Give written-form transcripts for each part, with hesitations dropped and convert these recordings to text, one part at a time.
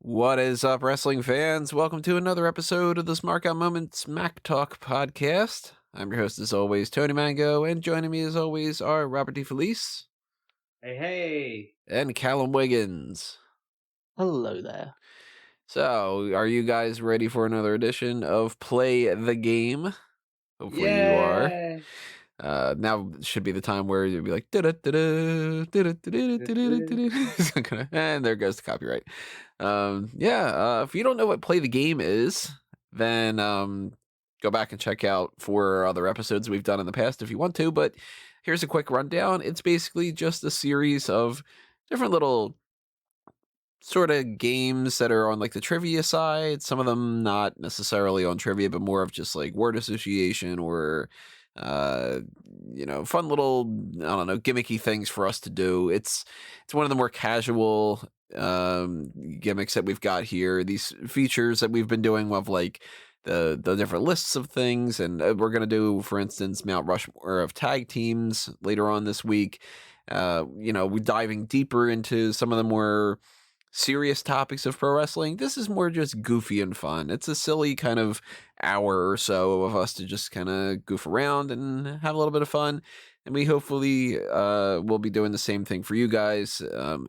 What is up, wrestling fans? Welcome to another episode of the Smark Moments Mac Talk podcast. I'm your host, as always, Tony Mango, and joining me, as always, are Robert DeFelice Hey, hey. and Callum Wiggins. Hello there. So, are you guys ready for another edition of Play the Game? Hopefully you are. Yay! Now should be the time where you'll be like, and there goes the copyright. If you don't know what Play the Game is, then go back and check out 4 other episodes we've done in the past if you want to. But here's a quick rundown. It's basically just a series of different little sort of games that are on like the trivia side. Some of them not necessarily on trivia, but more of just like word association or fun little, I don't know, gimmicky things for us to do. It's one of the more casual gimmicks that we've got here. These features that we've been doing of like the different lists of things, and we're gonna do, for instance, Mount Rushmore of tag teams later on this week. We're diving deeper into some of the more serious topics of pro wrestling. This is more just goofy and fun. It's a silly kind of hour or so of us to just kind of goof around and have a little bit of fun. And we hopefully will be doing the same thing for you guys.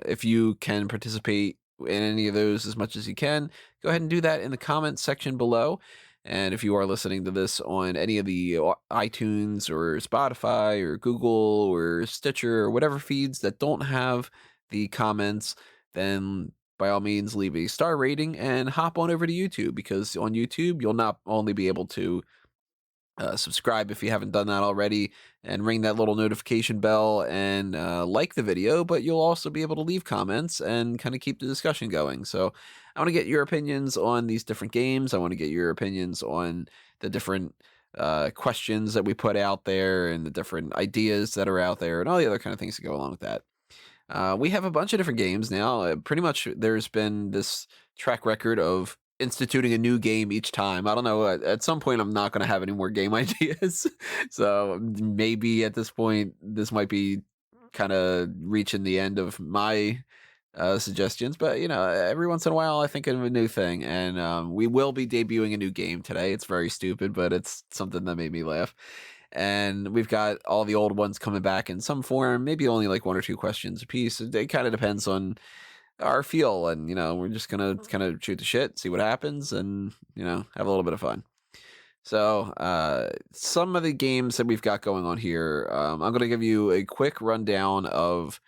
If you can participate in any of those as much as you can, go ahead and do that in the comments section below. And if you are listening to this on any of the iTunes or Spotify or Google or Stitcher or whatever feeds that don't have the comments, then by all means leave a star rating and hop on over to YouTube, because on YouTube you'll not only be able to subscribe if you haven't done that already and ring that little notification bell and like the video, but you'll also be able to leave comments and kind of keep the discussion going. So I want to get your opinions on these different games. I want to get your opinions on the different questions that we put out there and the different ideas that are out there and all the other kind of things that go along with that. We have a bunch of different games now. Pretty much there's been this track record of instituting a new game each time. I don't know. At some point, I'm not going to have any more game ideas. So maybe at this point, this might be kind of reaching the end of my suggestions. But, every once in a while, I think of a new thing. And we will be debuting a new game today. It's very stupid, but it's something that made me laugh. And we've got all the old ones coming back in some form, maybe only like 1 or 2 questions a piece. It kind of depends on our feel. And, we're just going to kind of shoot the shit, see what happens, and, have a little bit of fun. So some of the games that we've got going on here, I'm going to give you a quick rundown of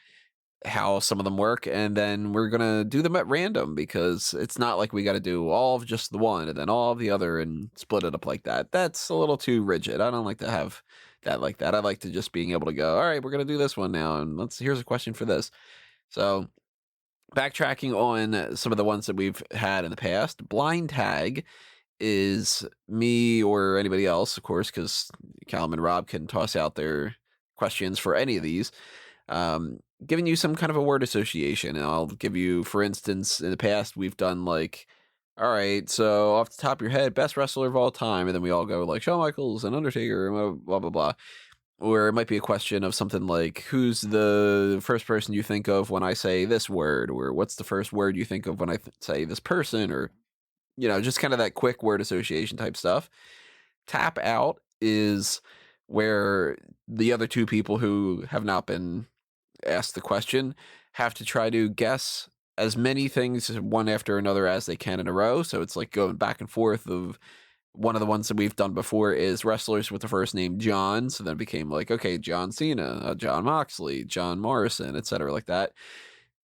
how some of them work, and then we're gonna do them at random, because it's not like we got to do all of just the one and then all of the other and split it up like that. That's a little too rigid. I don't like to have that like that. I like to just being able to go, all right, we're gonna do this one now, and here's a question for this. So backtracking on some of the ones that we've had in the past, blind tag is me or anybody else, of course, because Callum and Rob can toss out their questions for any of these. Giving you some kind of a word association. And I'll give you, for instance, in the past, we've done like, all right, so off the top of your head, best wrestler of all time. And then we all go like Shawn Michaels and Undertaker, and blah, blah, blah. Or it might be a question of something like, who's the first person you think of when I say this word? Or what's the first word you think of when I say this person? Or, just kind of that quick word association type stuff. Tap out is where the other 2 people who have not been asked the question have to try to guess as many things one after another as they can in a row. So it's like going back and forth. Of one of the ones that we've done before is wrestlers with the first name John. So then it became like, okay, John Cena, John Moxley, John Morrison, etc. like that.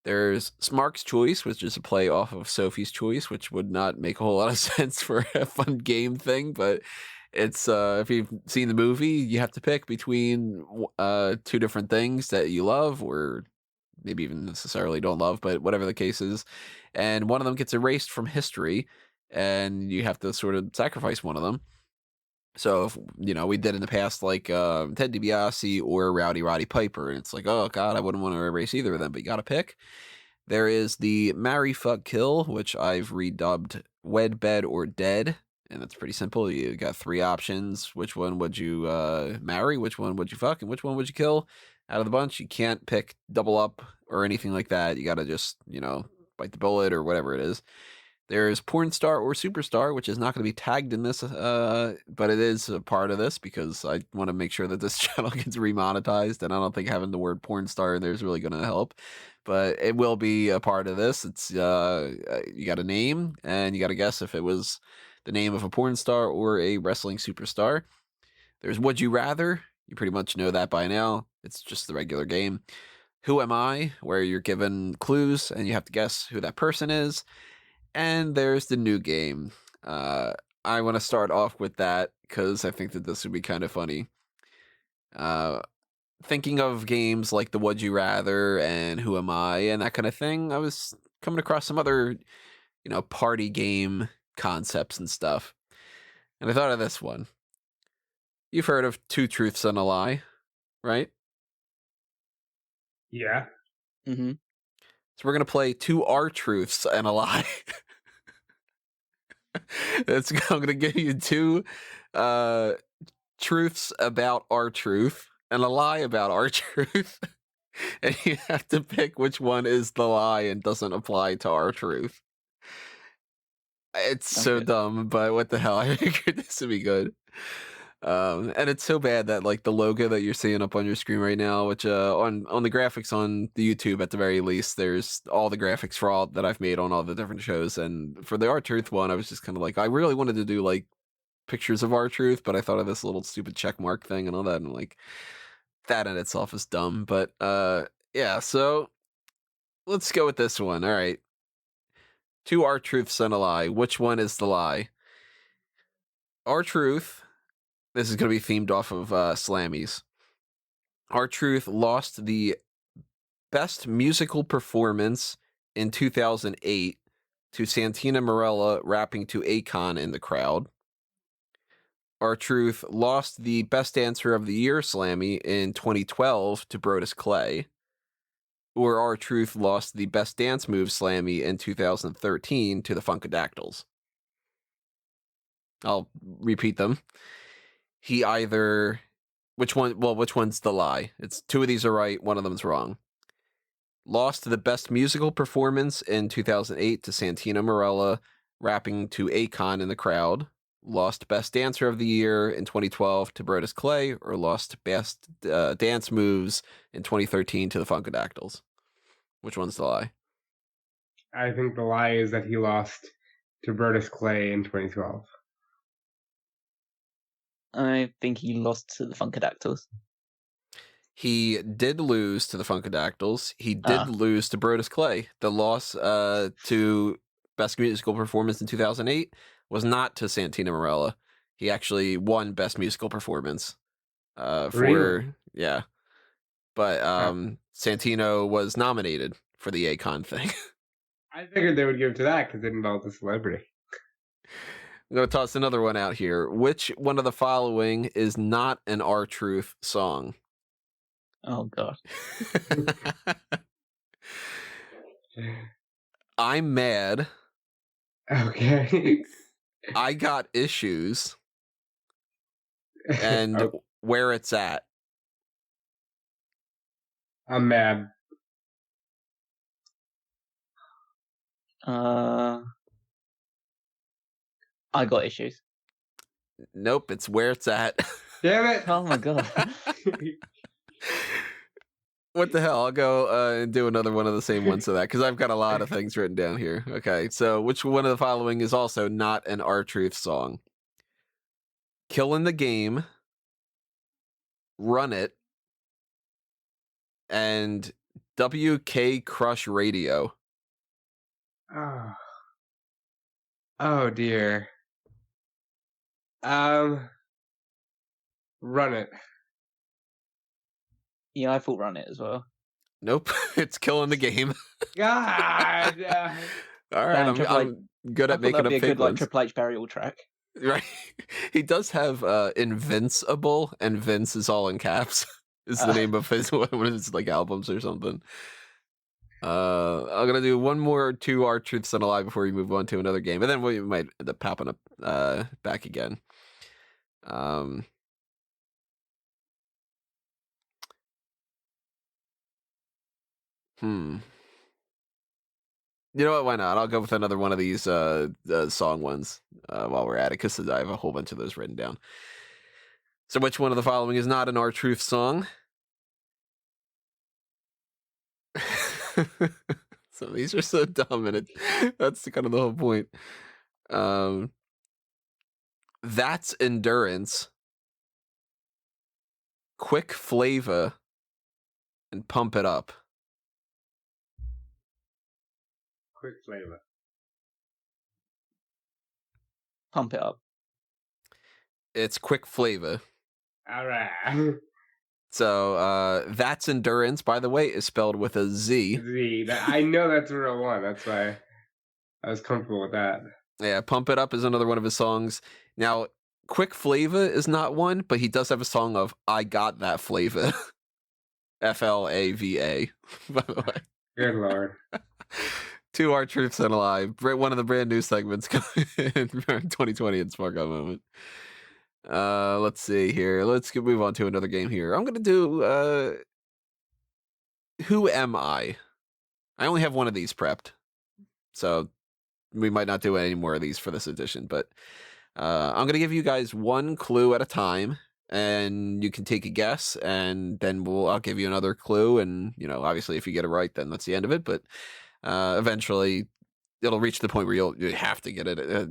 There's Smark's Choice, which is a play off of Sophie's Choice, which would not make a whole lot of sense for a fun game thing, but it's if you've seen the movie, you have to pick between 2 different things that you love, or maybe even necessarily don't love, but whatever the case is. And one of them gets erased from history, and you have to sort of sacrifice one of them. So, if, we did in the past like Ted DiBiase or Rowdy Roddy Piper, and it's like, oh God, I wouldn't want to erase either of them, but you got to pick. There is the Marry, Fuck, Kill, which I've redubbed Wed, Bed, or Dead. And that's pretty simple. You got 3 options. Which one would you marry? Which one would you fuck? And which one would you kill? Out of the bunch, you can't pick double up or anything like that. You got to just, bite the bullet or whatever it is. There's porn star or superstar, which is not going to be tagged in this, but it is a part of this because I want to make sure that this channel gets remonetized, and I don't think having the word porn star in there is really going to help. But it will be a part of this. It's you got a name, and you got to guess if it was the name of a porn star or a wrestling superstar. There's Would You Rather. You pretty much know that by now. It's just the regular game. Who Am I? Where you're given clues and you have to guess who that person is. And there's the new game. I want to start off with that because I think that this would be kind of funny. Thinking of games like the Would You Rather and Who Am I and that kind of thing, I was coming across some other, party game concepts and stuff. And I thought of this one. You've heard of Two Truths and a Lie, right? Yeah. Mm-hmm. So we're going to play Two R Truths and a Lie. I'm going to give you two truths about our truth and a lie about our truth. And you have to pick which one is the lie and doesn't apply to our truth. It's so dumb, but what the hell? I figured this would be good. And it's so bad that like the logo that you're seeing up on your screen right now, which on the graphics on the YouTube at the very least, there's all the graphics for all that I've made on all the different shows. And for the R-Truth one, I was just kind of like, I really wanted to do like pictures of R-Truth, but I thought of this little stupid check mark thing and all that, and like that in itself is dumb. But yeah, so let's go with this one. All right. Two R-Truths and a lie. Which one is the lie? R-Truth. This is going to be themed off of Slammies. R-Truth lost the best musical performance in 2008 to Santina Morella rapping to Akon in the crowd. R-Truth lost the best dancer of the year Slammy in 2012 to Brodus Clay. Or R-Truth lost the best dance move Slammy in 2013 to the Funkadactyls. I'll repeat them. He either... Which one's the lie? It's two of these are right, one of them's wrong. Lost the best musical performance in 2008 to Santina Morella, rapping to Akon in the crowd. Lost best dancer of the year in 2012 to Brodus Clay, or lost best dance moves in 2013 to the Funkadactyls. Which one's the lie? I think the lie is that he lost to Brodus Clay in 2012. I think he lost to the Funkadactyls. He did lose to the Funkadactyls. He did lose to Brodus Clay. The loss to Best Musical Performance in 2008 was not to Santina Morella. He actually won Best Musical Performance. Really? Yeah. But Santino was nominated for the Akon thing. I figured they would give it to that because it involved a celebrity. I'm going to toss another one out here. Which one of the following is not an R-Truth song? Oh, God. I'm Mad. Okay. I Got Issues. And Where It's At. I'm mad. I Got Issues. Nope, it's Where It's At. Damn it! Oh, my God. What the hell? I'll go and do another one of the same ones to that, because I've got a lot of things written down here. Okay, so which one of the following is also not an R-Truth song? Killin' the Game, Run It, and WK Crush Radio. Oh dear. Run It. Yeah, I thought Run It as well. Nope, it's Killin' the Game. God. All right, I'm good at making up fake good, ones. like, Triple H burial track. Right. He does have Invincible, and Vince is all in caps. Is the name of his one of his like albums or something. I'm gonna do one more two R-Truths and a lie before we move on to another game, and then we might end up popping up back again. You know what? Why not? I'll go with another one of these song ones while we're at it, because I have a whole bunch of those written down. So which one of the following is not an R-Truth song? So these are so dumb, and that's kind of the whole point. That's Endurance, Quick Flavor, and Pump It Up. Quick flavor. Pump it up. It's Quick Flavor. All right. So That's Endurance, by the way, is spelled with a Z. Z. I know that's a real one. That's why I was comfortable with that. Yeah, Pump It Up is another one of his songs. Now, Quick Flavor is not one, but he does have a song of I Got That Flavor. Flava, by the way. Good Lord. 2 R-Truths and a lie. One of the brand new segments coming in 2020 in Smark moment. Let's see here. Let's move on to another game here. I'm going to do Who Am I? I only have one of these prepped. So we might not do any more of these for this edition, but I'm going to give you guys one clue at a time, and you can take a guess, and then I'll give you another clue, and obviously if you get it right, then that's the end of it. But eventually, it'll reach the point where you have to get it,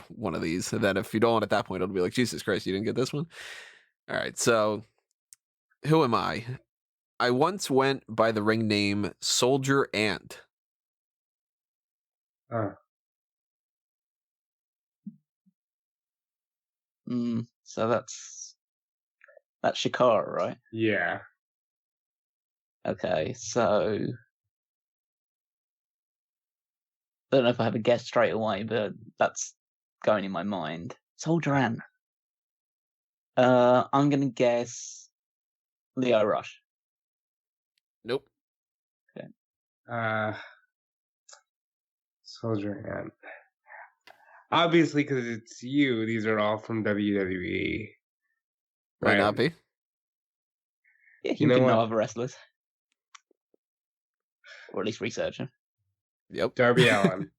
one of these, and then if you don't at that point, it'll be like, Jesus Christ, you didn't get this one. All right, so who am I? I once went by the ring name Soldier Ant. So that's Shikara, right? Yeah. Okay, so I don't know if I have a guess straight away, but that's going in my mind. Soldier Ant. I'm gonna guess Leo Rush. Nope. Okay. Soldier Ant. Obviously, because it's you, these are all from WWE. Might not be. Yeah, You know can know what? other wrestlers. Or at least research them. Yep. Darby Allin.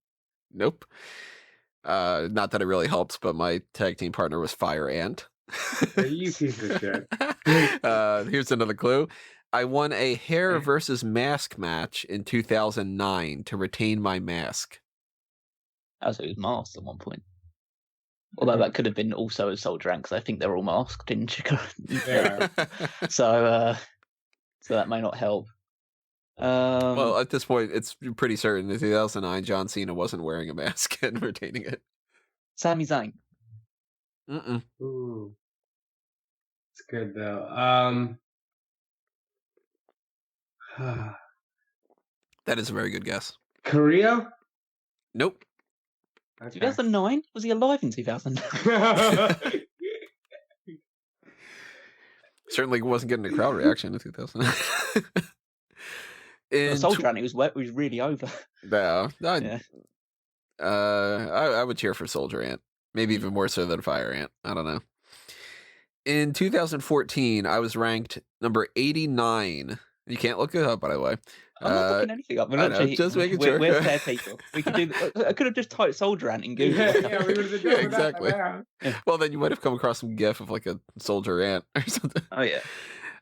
Nope. Not that it really helps, but my tag team partner was Fire Ant. You piece of shit. Here's another clue. I won a hair versus mask match in 2009 to retain my mask. Oh, so he was masked at one point. Although that could have been also a Soldier Ant, because I think they're all masked in Chicago. Yeah. So that may not help. Well, at this point, it's pretty certain in 2009, John Cena wasn't wearing a mask and retaining it. Sami Zayn. Ooh. It's good, though. That is a very good guess. Korea? Nope. Okay. 2009? Was he alive in 2009? Certainly wasn't getting a crowd reaction in 2009. Soldier Ant, he was really over. Yeah. Yeah. I would cheer for Soldier Ant. Maybe even more so than Fire Ant. I don't know. In 2014, I was ranked number 89. You can't look it up, by the way. I'm not looking anything up. We're not just making sure. We're fair people. We could do. I could have just typed Soldier Ant in Google. Yeah, we would have done exactly. that. Yeah. Well, then you might have come across some GIF of like a Soldier Ant or something. Oh yeah.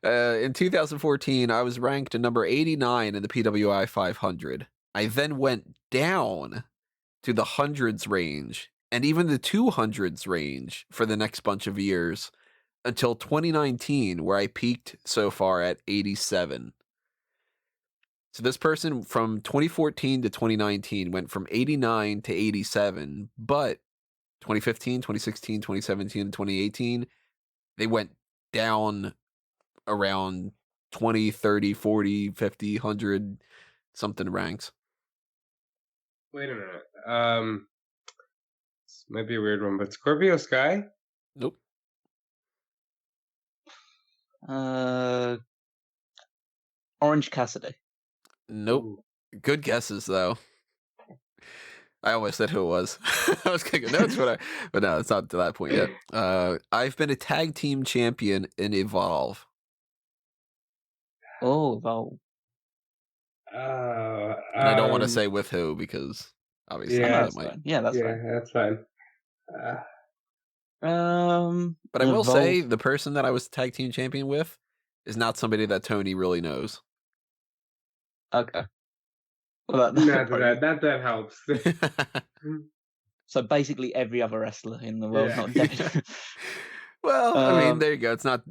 In 2014, I was ranked number 89 in the PWI 500. I then went down to the hundreds range and even the 200s range for the next bunch of years until 2019, where I peaked so far at 87. So this person from 2014 to 2019 went from 89 to 87, but 2015, 2016, 2017, and 2018, they went down around 20, 30, 40, 50, 100 something ranks. Wait a minute. This might be a weird one, but Scorpio Sky? Nope. Orange Cassidy. Nope. Ooh. Good guesses though. I almost said who it was. I was going to go, no, it's what but no, it's not to that point yet. I've been a tag team champion in Evolve. Oh, Evolve. And I don't want to say with who because obviously Oh, no, Yeah. that's fine. Yeah, that's yeah, fine. that's fine. But I will say the person that I was tag team champion with is not somebody that Tony really knows. Okay. Well, that helps. So basically every other wrestler in the world, Yeah. not David. Well, I mean, there you go. It's not,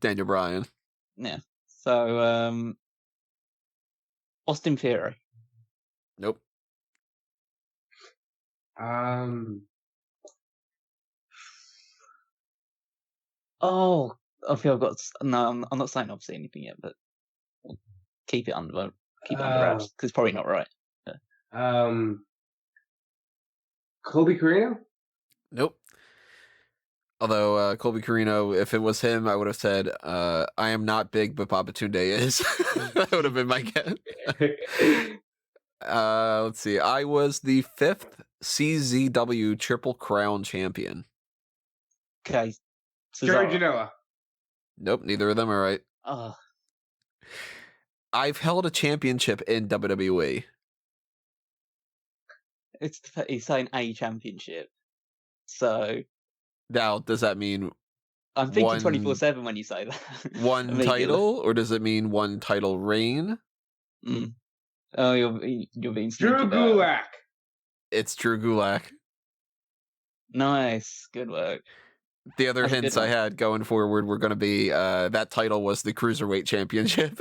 Daniel Bryan. Yeah. So Austin Theory. Nope. Oh, I feel I've got. No, I'm not saying I've seen anything yet, but we'll keep it under wraps because it's probably not right. Colby Carino? Nope. Although Colby Carino, if it was him, I would have said, I am not big, but Babatunde is. That would have been my guess. Let's see. I was the 5th CZW Triple Crown champion. Okay. Joey Janela. Nope, neither of them are right. Oh, I've held a championship in WWE. he's saying a championship. So Now, does that mean I'm thinking 24/7 when you say that. one title, or does it mean one title reign? Oh, you're being sneaky. Drew Gulak. It's Drew Gulak. Nice, good work. The other hints I had going forward were going to be that title was the Cruiserweight Championship.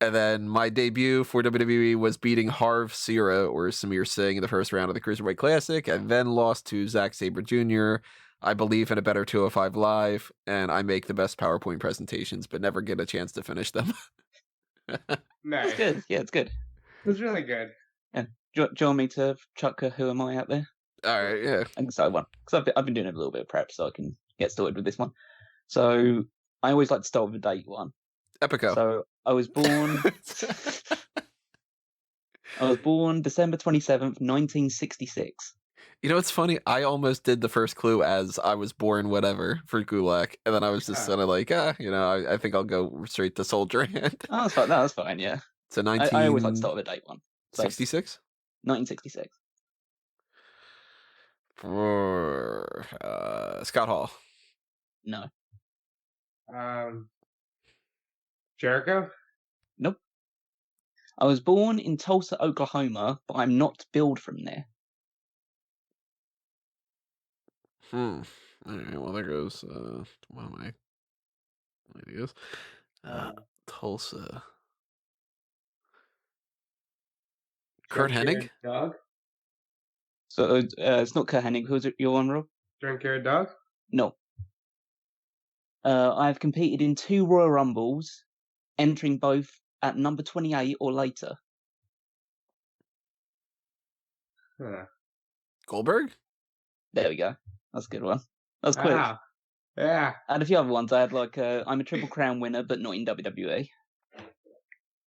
And then my debut for WWE was beating Harv Sira or Samir Singh in the first round of the Cruiserweight Classic, and then lost to Zack Sabre Jr. I believe in a better 205 Live, and I make the best PowerPoint presentations, but never get a chance to finish them. Nice. It's good. Yeah, it's good. It was really good. Yeah. Do you want me to chuck a Who Am I out there? All right, yeah. I can start one because I've been doing a little bit of prep, so I can get started with this one. So I always like to start with a date one. Epico. So I was born. I was born December 27th, 1966. You know what's funny? I almost did the first clue as I was born whatever for Gulak, and then I was just kind of like, I think I'll go straight to Soldier Hand. Oh, that's fine. No, that's fine. Yeah. So I always like to start with a date one. 66. 1966. For Scott Hall. No. Jericho? Nope. I was born in Tulsa, Oklahoma, but I'm not billed from there. All right. Well, there goes one of my ideas. Tulsa. Kurt Hennig? Dog? So it's not Kurt Hennig. Who's it? You're on, Rob? Drunk Carrot Dog? No. I've competed in 2 Royal Rumbles, entering both at number 28 or later. Huh. Goldberg? There we go. That's a good one. That was quick. Ah, yeah. I had a few other ones. I had I'm a Triple Crown winner, but not in WWE.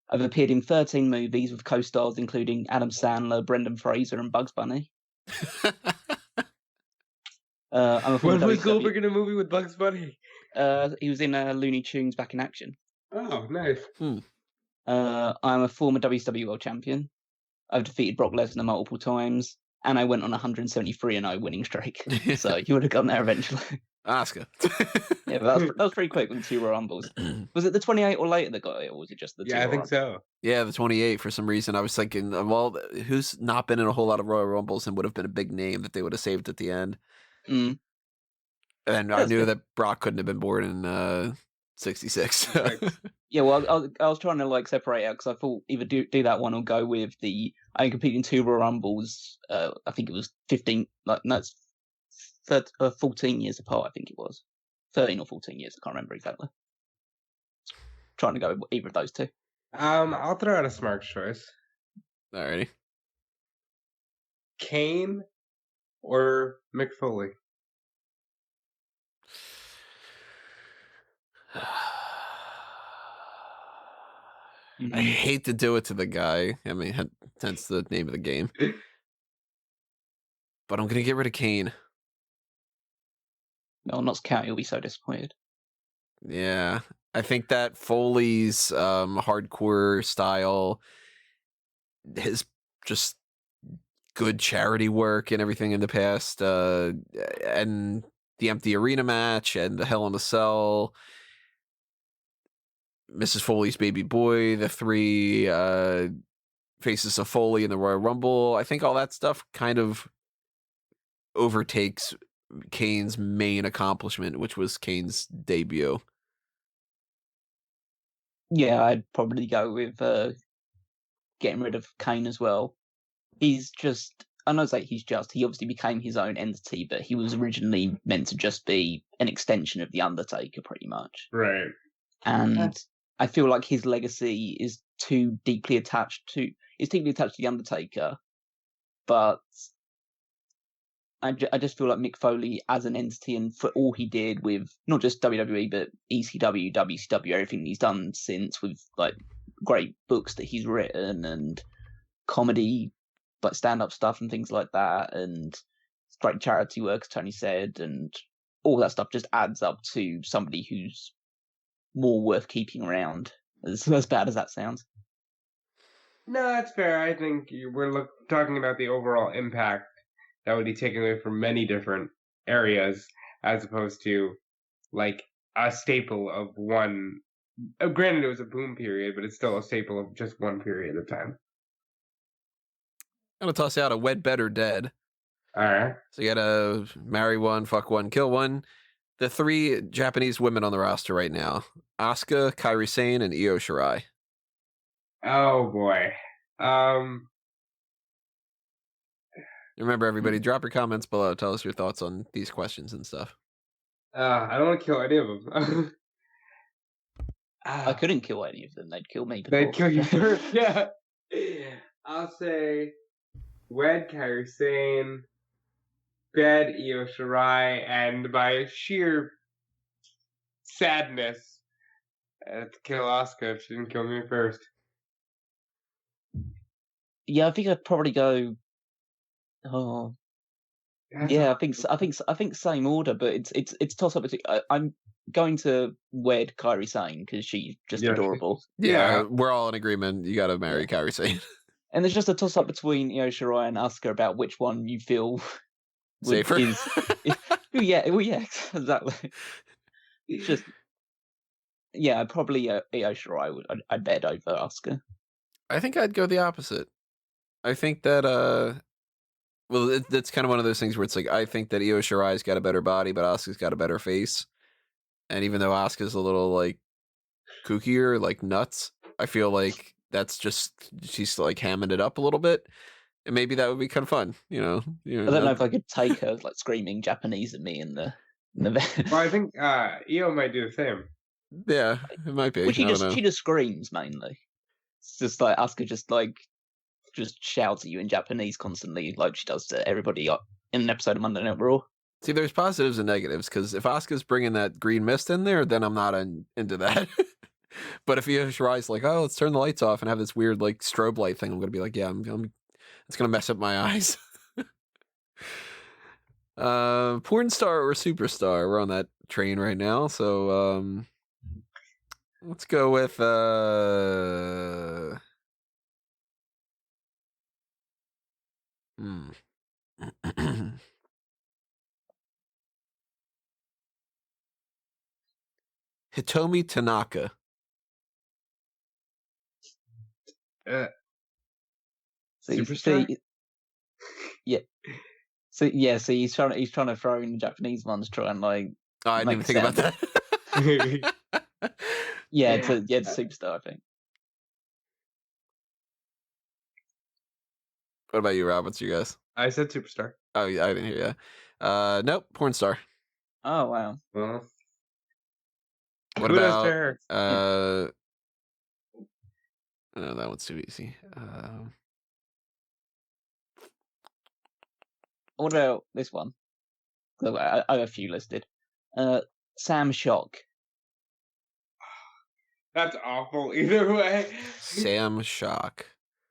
I've appeared in 13 movies with co-stars including Adam Sandler, Brendan Fraser, and Bugs Bunny. I'm a When was Goldberg in a movie with Bugs Bunny? He was in Looney Tunes Back in Action. Oh, nice. I'm a former WCW World Champion. I've defeated Brock Lesnar multiple times, and I went on a 173-0 winning streak. So you would have gotten there eventually. Oscar. Yeah, but that was pretty quick with the 2 Royal Rumbles. Was it the 28 or later that got it, or was it just the 2 Yeah, I think Rumbles? so. Yeah, the 28 for some reason. I was thinking, well, who's not been in a whole lot of Royal Rumbles and would have been a big name that they would have saved at the end? Mm. And I knew that Brock couldn't have been born in 66. Yeah, well, I was trying to separate out because I thought either do that one or go with I competed in 2 Royal Rumbles. I think it was 15, it's 14 years apart. I think it was 13 or 14 years. I can't remember exactly. Trying to go with either of those 2. I'll throw out a Smark choice. Alrighty. Kane or Mick Foley? I hate to do it to the guy. I mean, hence the name of the game. But I'm going to get rid of Kane. No, not Scout. You'll be so disappointed. Yeah. I think that Foley's hardcore style his just good charity work and everything in the past, and the empty arena match and the Hell in a Cell, Mrs. Foley's baby boy, the 3 faces of Foley in the Royal Rumble. I think all that stuff kind of overtakes Kane's main accomplishment, which was Kane's debut. Yeah, I'd probably go with getting rid of Kane as well. He's just, I know it's like he obviously became his own entity, but he was originally meant to just be an extension of The Undertaker, pretty much. Right. And I feel like his legacy is too deeply attached to The Undertaker, but I just feel like Mick Foley as an entity, and for all he did with not just WWE but ECW, WCW, everything he's done since, with like great books that he's written and comedy, like stand-up stuff and things like that, and great charity work, as Tony said, and all that stuff just adds up to somebody who's more worth keeping around. As bad as that sounds. No, that's fair. I think we're talking about the overall impact that would be taken away from many different areas, as opposed to like a staple of one. Granted, it was a boom period, but it's still a staple of just one period of time. I'm gonna toss out a Wed Better Dead. All right. So you gotta marry one, fuck one, kill one. The 3 Japanese women on the roster right now: Asuka, Kairi Sane, and Io Shirai. Oh boy. Remember, everybody, drop your comments below. Tell us your thoughts on these questions and stuff. I don't want to kill any of them. I couldn't kill any of them. They'd kill me before. They'd kill you first. Yeah. I'll say Wed Kairi Sane, bed Io Shirai, and by sheer sadness, to kill Asuka if she didn't kill me first. Yeah, I think I'd probably go. Oh, yeah, I think same order, but it's toss up between. I'm going to wed Kairi Sane because she's just adorable. Yeah, we're all in agreement. You got to marry Kairi Sane. And there's just a toss up between Io Shirai and Asuka about which one you feel safer. Yeah, exactly. It's just, yeah, probably Io Shirai I'd bet over Asuka. I think I'd go the opposite. I think that well, that's kind of one of those things where it's like, I think that Io Shirai's got a better body, but Asuka's got a better face. And even though Asuka's a little like kookier, like nuts, I feel like that's just, she's like hamming it up a little bit. And maybe that would be kind of fun, you know. I don't know if I could take her like screaming Japanese at me in the Well, I think Io might do the same. Yeah, it might be. Well, she just screams mainly. It's just like Asuka just shouts at you in Japanese constantly, like she does to everybody in an episode of Monday Night Raw. See, there's positives and negatives, because if Asuka's bringing that green mist in there, then I'm not into that. But if Io Shirai's like, oh, let's turn the lights off and have this weird like strobe light thing, I'm gonna be like, yeah, it's gonna mess up my eyes. Porn star or superstar? We're on that train right now, so let's go with Hitomi Tanaka. Superstar? Yeah. So he's trying to throw in the Japanese ones, try and like. Oh, I didn't even think about that. Yeah, it's a superstar, I think. What about you, Rob? What's your guess? I said superstar. Oh, yeah, I didn't hear you. Nope, porn star. Oh wow. Well, what about no, that one's too easy. What about this one? I have a few listed. Sam Shock. That's awful either way. Sam Shock.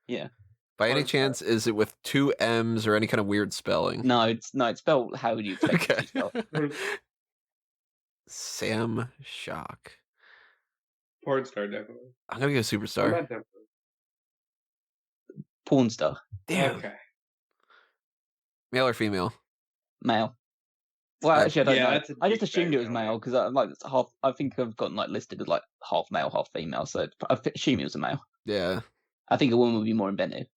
Yeah. By any chance, is it with 2 M's or any kind of weird spelling? No, it's spelled how you expect it to be spelled. Sam Shock. Porn star, definitely. I'm gonna go superstar. Porn star. Damn. Okay. Male or female? Male. Well, actually, I don't know. that's a I just deep assumed it was dive, male because I'm like it's half. I think I've got like listed as like half male, half female. So I assume it was a male. Yeah. I think a woman would be more inventive.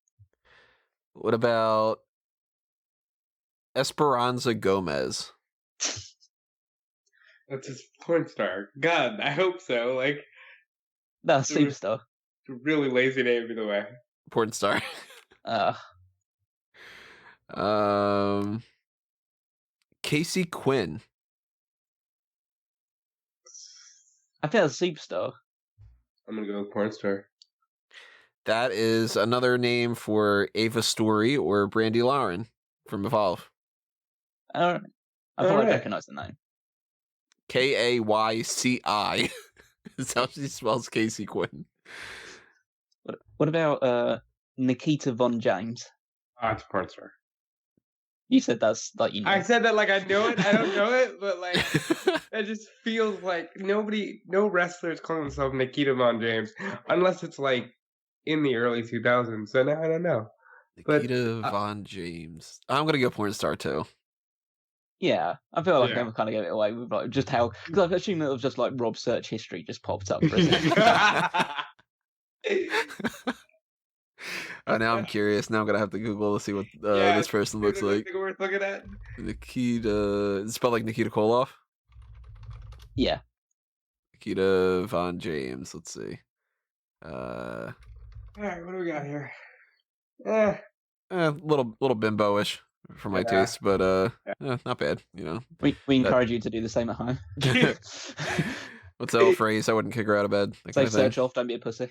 What about Esperanza Gomez? That's his porn star. God, I hope so. Like, That's There was- superstar. really lazy name either way. Porn star. Casey Quinn. I think that's a superstar. I'm gonna go with porn star. That is another name for Ava Story or Brandy Lauren from Evolve. I thought I'd Alright. recognize the name. Kayci is how she spells Casey Quinn. What about Nikita Von James? Oh, it's porn star. You said that's like you know. I said that like I know it. I don't know it, but like it just feels like no wrestlers call themselves Nikita Von James unless it's like in the early 2000s. So now I don't know. Nikita Von James. I'm gonna go porn star too. Yeah, I feel like Yeah. I'm kind of getting away with like just how because I assume that it was just like Rob's search history just popped up for a second. Now I'm curious. Now I'm gonna have to Google to see what this person looks like. Worth looking at. Nikita. It's spelled like Nikita Koloff. Yeah, Nikita Von James. Let's see. All right, what do we got here? Little bimbo-ish for my Yeah. taste, but not bad. You know. we encourage you to do the same at home. What's that old phrase? I wouldn't kick her out of bed. That Say kind of thing. search off, don't be a pussy.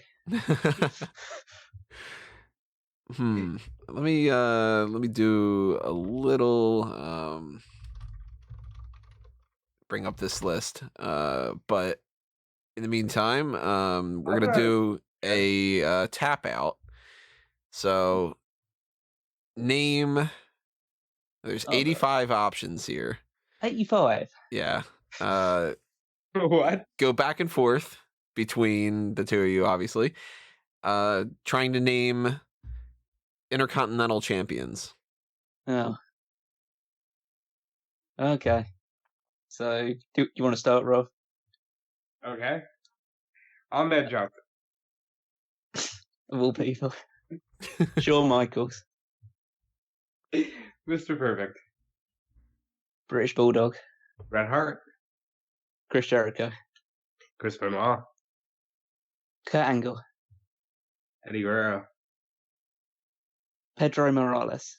Let me do a little bring up this list. But in the meantime, we're gonna do a tap out. So name. There's 85 options here. 85. Yeah. What? Go back and forth between the two of you, obviously. Trying to name Intercontinental champions. Oh. Okay. So, do you want to start, Rob? Okay. On that jump. Of all people. Shawn Michaels, Mr. Perfect. British Bulldog, Bret Hart. Chris Jericho, Chris Benoit. Kurt Angle, Eddie Guerrero. Pedro Morales,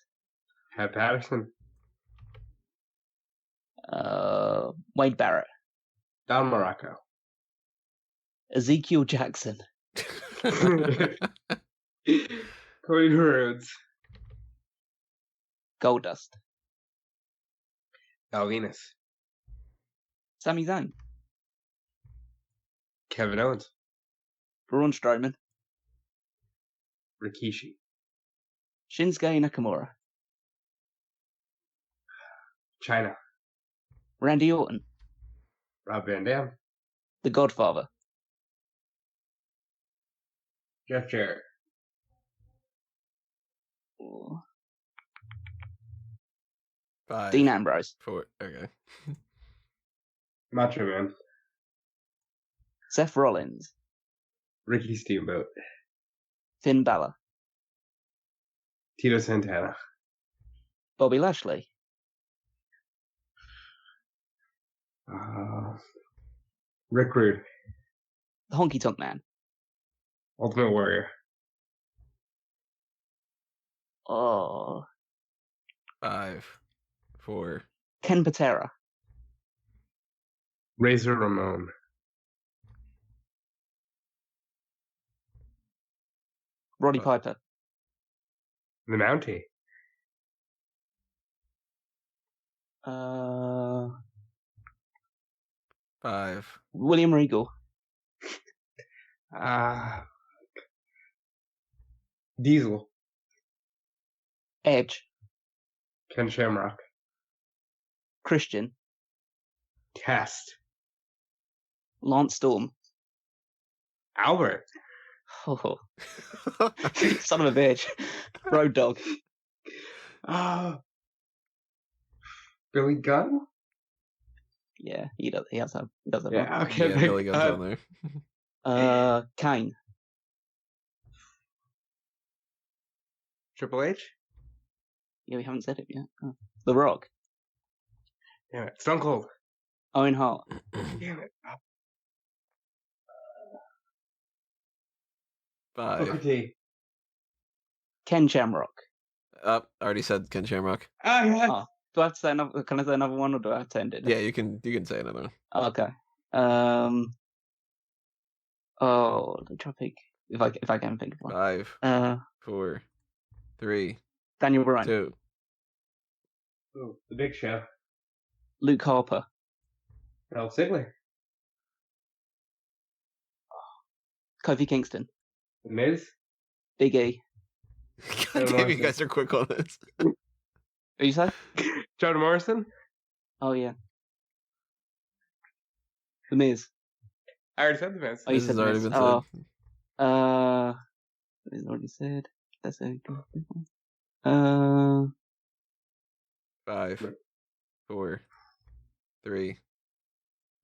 Pat Patterson. Wade Barrett, Don Morocco. Ezekiel Jackson, Cody Rhodes. Goldust, Val Venus. Sami Zayn, Kevin Owens. Braun Strowman, Rikishi. Shinsuke Nakamura, China. Randy Orton, Rob Van Dam. The Godfather, Jeff Jarrett. Five, Dean Ambrose, 4. Okay. Macho Man. Seth Rollins, Ricky Steamboat. Finn Balor, Tito Santana. Bobby Lashley, Rick Rude. The Honky Tonk Man, Ultimate Warrior. oh, 5, 4. Ken Patera, Razor Ramon. Roddy Piper, The Mountie. uh, 5. William Regal, Diesel. Edge, Ken Shamrock. Christian, Cast. Lance Storm, Albert. Oh, son of a bitch. Road dog. Billy Gunn? Yeah, he does. He does have one. Yeah, okay. Yeah, Billy Gunn's on there. Kane. Triple H? Yeah, we haven't said it yet. Oh. The Rock. Damn it. Stone Cold. Owen Hart. Damn it. Booker 5. T. Ken Shamrock. I already said Ken Shamrock. Ah, yes. Oh, do I have to say another? Can I say another one, or do I have to end it? Yeah, you can say another one. Okay. Oh, let me try to think. If I can think of one. 5, 4, 3, Daniel Bryan. 2. Ooh, the Big Show. Luke Harper. Ralph Ziggler. Kofi Kingston. The Miz. Big E. God damn, you guys are quick on this. Who you say? John Morrison. Oh yeah. The Miz. I already said the Miz. Oh, you This said has The already Miz. been said. It's already said. That's a good one. 5, 4, 3,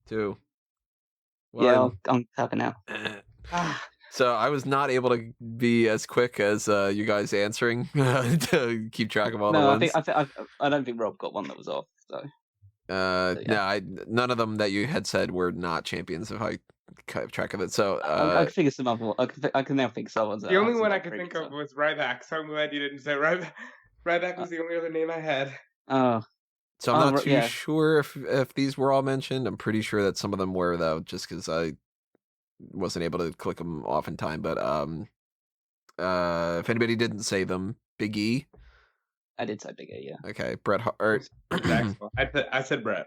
2, 1. Yeah, I'm tapping out. So I was not able to be as quick as you guys answering to keep track of all the No, ones. I don't think Rob got one that was off. So yeah. No, none of them that you had said were not champions. If I kept track of it, so I can figure some other one. I can now think of someone. The only one I could think of was Ryback, so I'm glad you didn't say Ryback. Ryback was the only other name I had. Oh, so I'm not too yeah. sure if these were all mentioned. I'm pretty sure that some of them were though, just because I wasn't able to click them off in time. But if anybody didn't say them, Big E. I did say Big E, yeah. Okay, Bret Hart. I said Brett.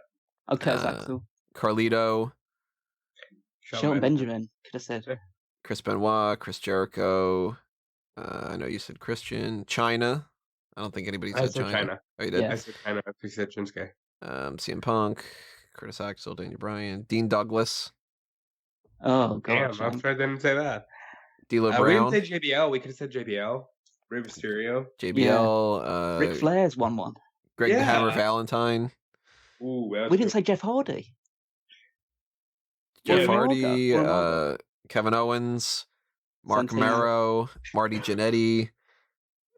Okay, Axel. Carlito. Shelton Benjamin could have said. Chris Benoit, Chris Jericho. I know you said Christian. China. I don't think anybody said China. Oh, you did? Yeah. I said China. We said Shinsuke. CM Punk, Curtis Axel, Daniel Bryan, Dean Douglas. Oh, God. Damn, I'm surprised I didn't say that. D'Lo We Brown. didn't say JBL. We could have said JBL. Rey Mysterio. JBL. Ric Flair's won one. Greg the Hammer Valentine. Ooh, we didn't say Jeff Hardy. Jeff Hardy. Kevin Owens. Mark Santino. Mero. Marty Jannetty.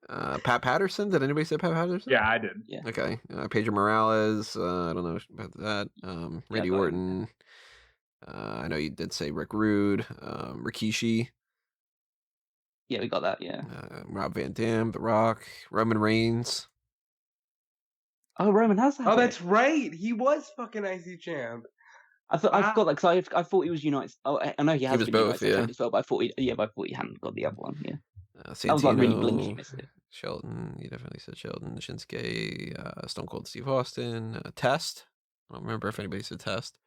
Pat Patterson. Did anybody say Pat Patterson? Yeah, I did. Yeah. Okay. Pedro Morales. I don't know about that. Randy Orton. I know you did say Rick Rude. Rikishi. Yeah, we got that. Yeah. Rob Van Dam. The Rock. Roman Reigns. Oh, Roman has that. Oh, that's right. He was fucking IC champ. I forgot that because I thought he was United. Oh, I know he has was been both, United yeah. champ as well, but I thought he hadn't got the other one. Yeah. Santino, That was like really blinky, missed it. Shelton, you definitely said Shelton. Shinsuke, Stone Cold Steve Austin, Test. I don't remember if anybody said Test.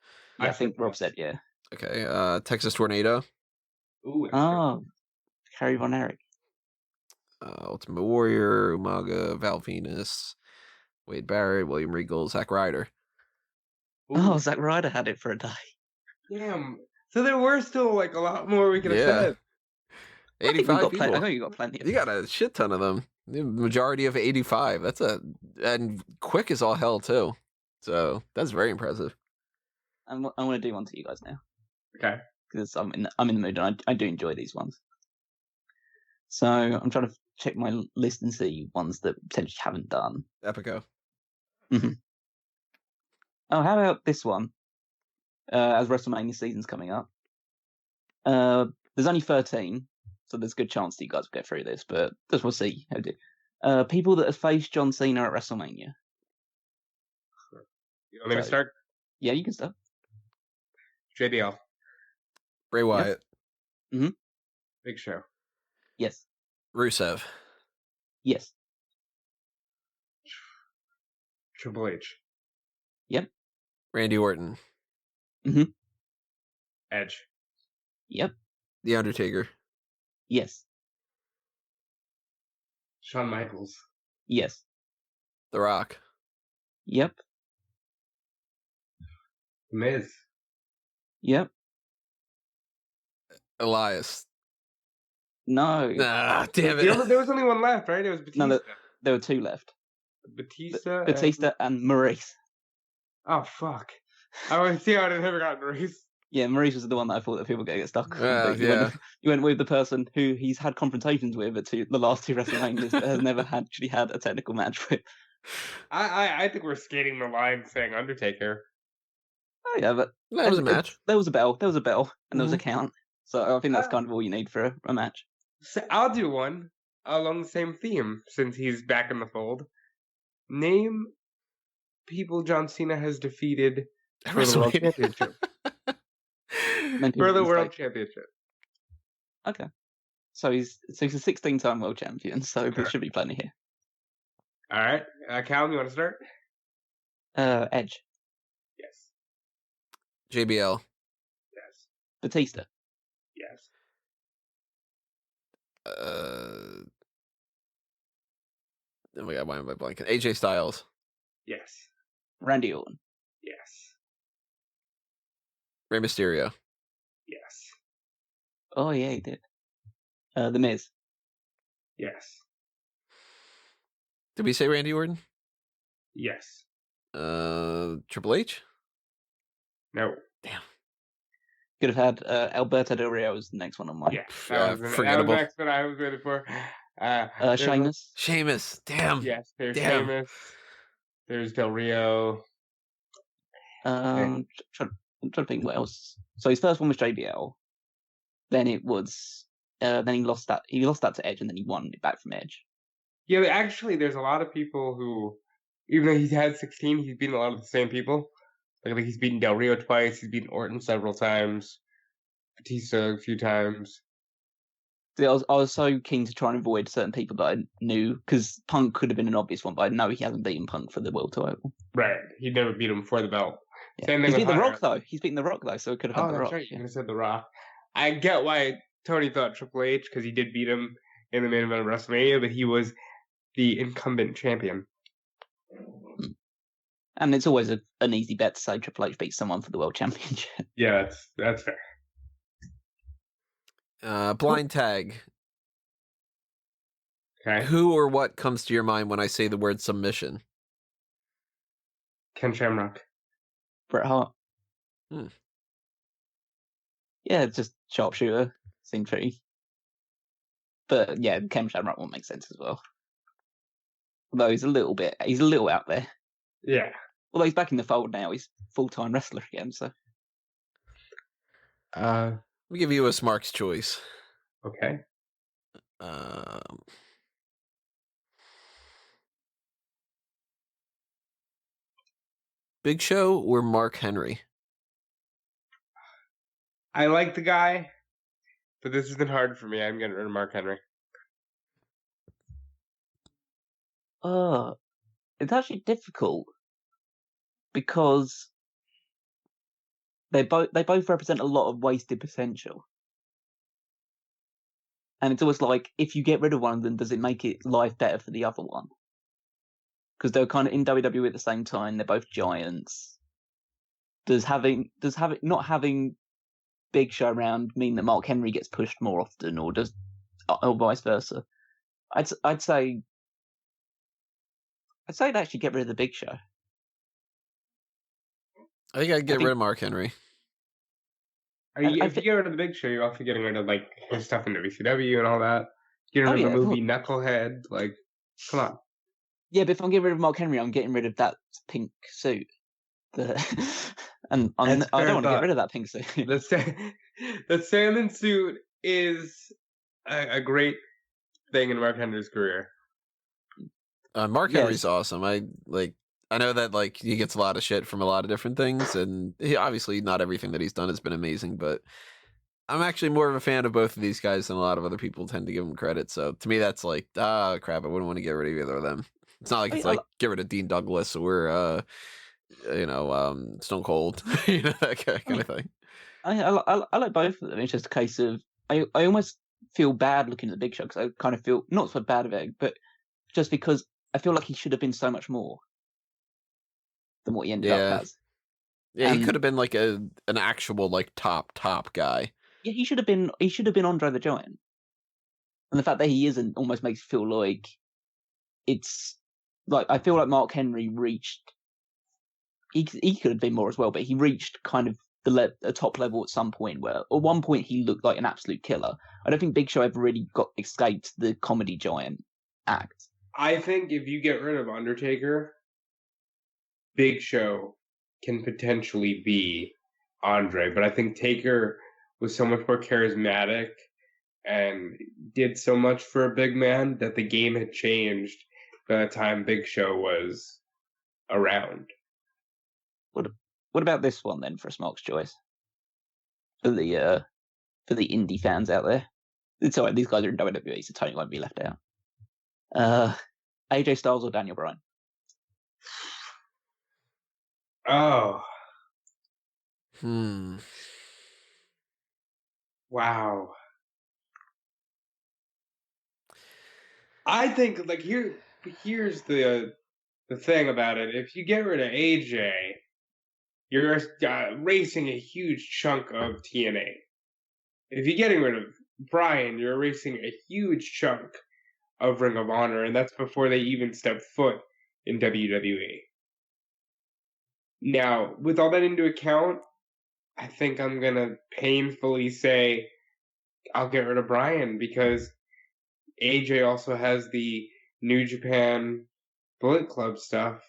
Yeah, I think Rob said yeah. Okay, Texas Tornado. Ooh. Oh, Harry Von Erich. Ultimate Warrior, Umaga, Val Venus, Wade Barrett, William Regal, Zack Ryder. Ooh. Oh, Zack Ryder had it for a day. Damn. So there were still like a lot more we could have said. 85 people. I think you got plenty. You got a shit ton of them. The majority of 85. And quick as all hell too. So that's very impressive. I want to do one to you guys now. Okay. Because I'm in the mood and I do enjoy these ones. So I'm trying to check my list and see ones that potentially haven't done. Epico. Mm-hmm. Oh, how about this one? As WrestleMania season's coming up, there's only 13, so there's a good chance that you guys will get through this, but just we'll see how do. People that have faced John Cena at WrestleMania. You want me to start? Yeah, you can start. JBL. Bray Wyatt. Yep. Mm-hmm. Big Show. Yes. Rusev. Yes. Triple H. Yep. Randy Orton. Mm-hmm. Edge. Yep. The Undertaker. Yes. Shawn Michaels. Yes. The Rock. Yep. Miz. Yep. Elias. No, Damn There was only one left, right? It was Batista. no, there were two left. Batista. Batista and Maurice. Oh fuck! I want to see how I never got Maurice. Yeah, Maurice was the one that I thought that people were going to get stuck on. But Yeah. you went with the person who he's had confrontations with at the last two WrestleManias, but has never actually had a technical match with. I think we're skating the line saying Undertaker. Oh yeah, but That was a match. There was a bell, and there was a Mhm. count. So I think that's kind of all you need for a match. So I'll do one along the same theme since he's back in the fold. Name people John Cena has defeated for the World Championship. For the World Championship. Okay. So he's a 16-time world champion, so there should be plenty here. All right. Callum, you want to start? Edge. Yes. JBL. Yes. Batista. Yes. Oh my god, why am I blanking? AJ Styles. Yes. Randy Orton. Yes. Rey Mysterio. Yes. Oh yeah, he did. The Miz. Yes. Did we say Randy Orton? Yes. Triple H? No. Damn. Could have had Alberto Del Rio as the next one on mine. Yeah. That was forgettable. the next one I was waiting for. Sheamus. Sheamus. Damn. Yes. There's Damn. Sheamus. There's Del Rio. I'm trying to think what else. So his first one was JBL. Then it was. Then he lost that. He lost that to Edge, and then he won it back from Edge. Yeah, but actually, there's a lot of people who, even though he's had 16, he's beaten a lot of the same people. Like he's beaten Del Rio twice. He's beaten Orton several times. Batista a few times. See, I was so keen to try and avoid certain people that I knew, because Punk could have been an obvious one, but I know he hasn't beaten Punk for the world title. Right. He never beat him for the belt. Yeah. Same thing He's with beaten The Hunter. Rock, though. He's beaten The Rock, though, so it could have had The Rock. Right. Yeah. You said The Rock. I get why Tony thought Triple H, because he did beat him in the main event of WrestleMania, but he was the incumbent champion. And it's always an easy bet to say Triple H beats someone for the world championship. Yeah, that's fair. Blind tag. Okay. Who or what comes to your mind when I say the word submission? Ken Shamrock. Bret Hart. Hmm. Yeah, just sharpshooter. Seemed pretty. But yeah, Ken Shamrock one makes sense as well. Although he's a little out there. Yeah. Although he's back in the fold now, he's full-time wrestler again, so. We'll give you a Smark's choice. Okay. Big Show or Mark Henry? I like the guy, but this has been hard for me. I'm getting rid of Mark Henry. It's actually difficult because they both represent a lot of wasted potential. And it's always like, if you get rid of one of them, does it make it life better for the other one? Because they're kind of in WWE at the same time. They're both giants. Does not having Big Show around mean that Mark Henry gets pushed more often, or vice versa? I'd say I'd actually get rid of the Big Show. I think I'd get rid of Mark Henry. If you get rid of the Big Show, you're also getting rid of like his stuff in WCW and all that. Getting rid of the movie Knucklehead. Like, come on. Yeah, but if I'm getting rid of Mark Henry, I'm getting rid of that pink suit. And I don't want to get rid of that pink suit. The salmon suit is a great thing in Mark Henry's career. Mark Henry's awesome. I know that like he gets a lot of shit from a lot of different things, and obviously not everything that he's done has been amazing, but I'm actually more of a fan of both of these guys than a lot of other people tend to give them credit. So to me, that's like, crap, I wouldn't want to get rid of either of them. It's not like it's like get rid of Dean Douglas or Stone Cold, that kind of thing. I like both of them. It's just a case of I almost feel bad looking at the Big Show, because I kind of feel not so bad of it, but just because I feel like he should have been so much more than what he ended up as. Yeah, he could have been like an actual like top guy. Yeah, he should have been Andre the Giant. And the fact that he isn't almost makes it feel like it's like I feel like Mark Henry reached. He could have been more as well, but he reached kind of the top level at some point where, at one point, he looked like an absolute killer. I don't think Big Show ever really escaped the comedy giant act. I think if you get rid of Undertaker, Big Show can potentially be Andre, but I think Taker was so much more charismatic and did so much for a big man that the game had changed by the time Big Show was around. What about this one then for a Smark's choice? For the indie fans out there. It's alright, these guys are in WWE, so Tony won't be left out. AJ Styles or Daniel Bryan? Oh. Hmm. Wow. I think like here's the thing about it. If you get rid of AJ, you're erasing a huge chunk of TNA. If you're getting rid of Bryan, you're erasing a huge chunk of Ring of Honor, and that's before they even step foot in WWE. Now, with all that into account, I think I'm gonna painfully say I'll get rid of Bryan because AJ also has the New Japan Bullet Club stuff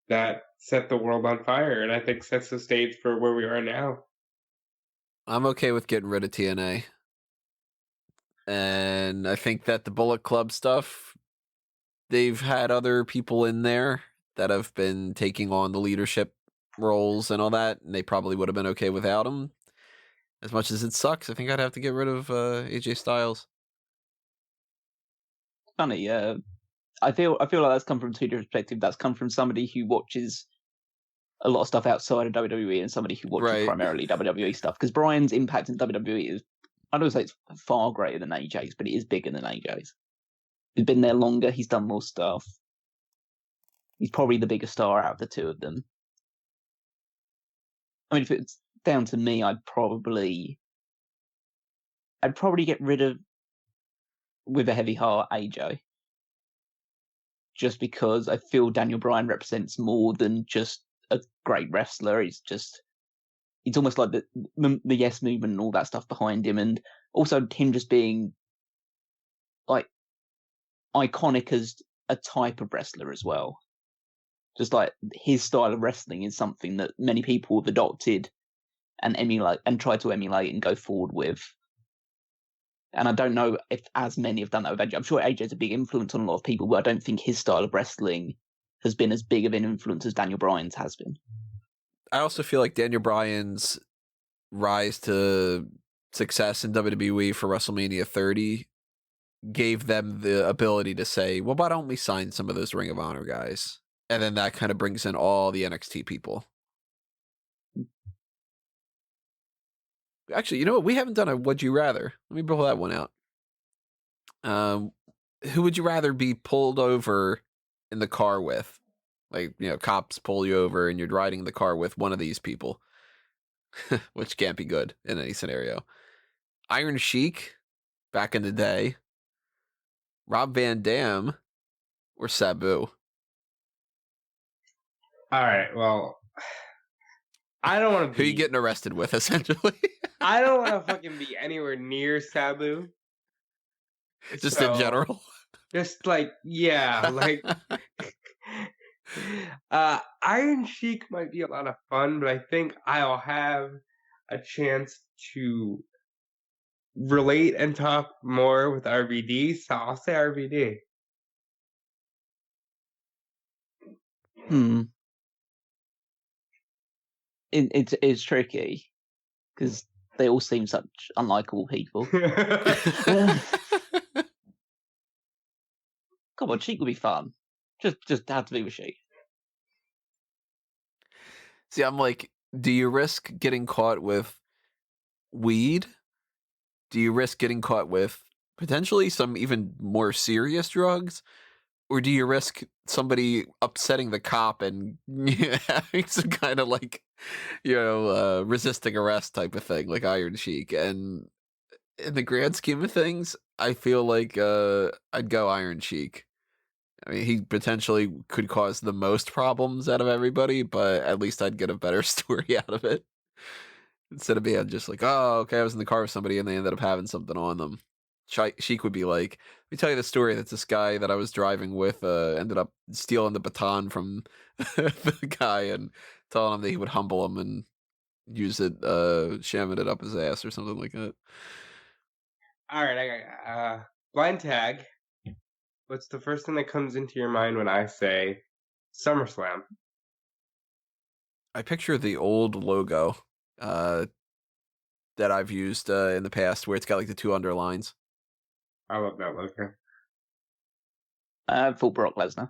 that set the world on fire, and I think sets the stage for where we are now. I'm okay with getting rid of TNA. And I think that the Bullet Club stuff, they've had other people in there that have been taking on the leadership roles and all that, and they probably would have been okay without them. As much as it sucks, I think I'd have to get rid of AJ Styles. Funny, I feel like that's come from two different perspectives. That's come from somebody who watches a lot of stuff outside of WWE and somebody who watches primarily WWE stuff. Because Bryan's impact in WWE is, I don't say it's far greater than AJ's, but it is bigger than AJ's. He's been there longer. He's done more stuff. He's probably the bigger star out of the two of them. I mean, if it's down to me, I'd probably get rid of, with a heavy heart, AJ. Just because I feel Daniel Bryan represents more than just a great wrestler. It's almost like the Yes Movement and all that stuff behind him, and also him just being like iconic as a type of wrestler as well. Just like his style of wrestling is something that many people have adopted and emulate and try to emulate and go forward with. And I don't know if as many have done that with AJ. I'm sure AJ's a big influence on a lot of people, but I don't think his style of wrestling has been as big of an influence as Daniel Bryan's has been. I also feel like Daniel Bryan's rise to success in WWE for WrestleMania 30 gave them the ability to say, well, why don't we sign some of those Ring of Honor guys? And then that kind of brings in all the NXT people. Actually, you know what? We haven't done a Would You Rather. Let me pull that one out. Who would you rather be pulled over in the car with? Like, you know, cops pull you over and you're riding the car with one of these people, which can't be good in any scenario. Iron Sheik, back in the day, Rob Van Dam, or Sabu? All right, well, I don't want to be... Who are you getting arrested with, essentially? I don't want to fucking be anywhere near Sabu. Just in general? Just like, yeah, like... Iron Sheik might be a lot of fun, but I think I'll have a chance to relate and talk more with RVD, so I'll say RVD. It's tricky because they all seem such unlikable people. Come on, Sheik would be fun. Just have to be with Sheik. See, I'm like, do you risk getting caught with weed? Do you risk getting caught with potentially some even more serious drugs? Or do you risk somebody upsetting the cop and having some kind of like, you know, resisting arrest type of thing, like Iron Sheik? And in the grand scheme of things, I feel like I'd go Iron Sheik. I mean, he potentially could cause the most problems out of everybody, but at least I'd get a better story out of it. Instead of being just like, oh, okay, I was in the car with somebody and they ended up having something on them. Sheik would be like, let me tell you the story that this guy that I was driving with ended up stealing the baton from the guy and telling him that he would humble him and use it, shamming it up his ass or something like that. All right, I got blind tag. What's the first thing that comes into your mind when I say SummerSlam? I picture the old logo uh, that I've used in the past where it's got like the two underlines. I love that logo. For Brock Lesnar,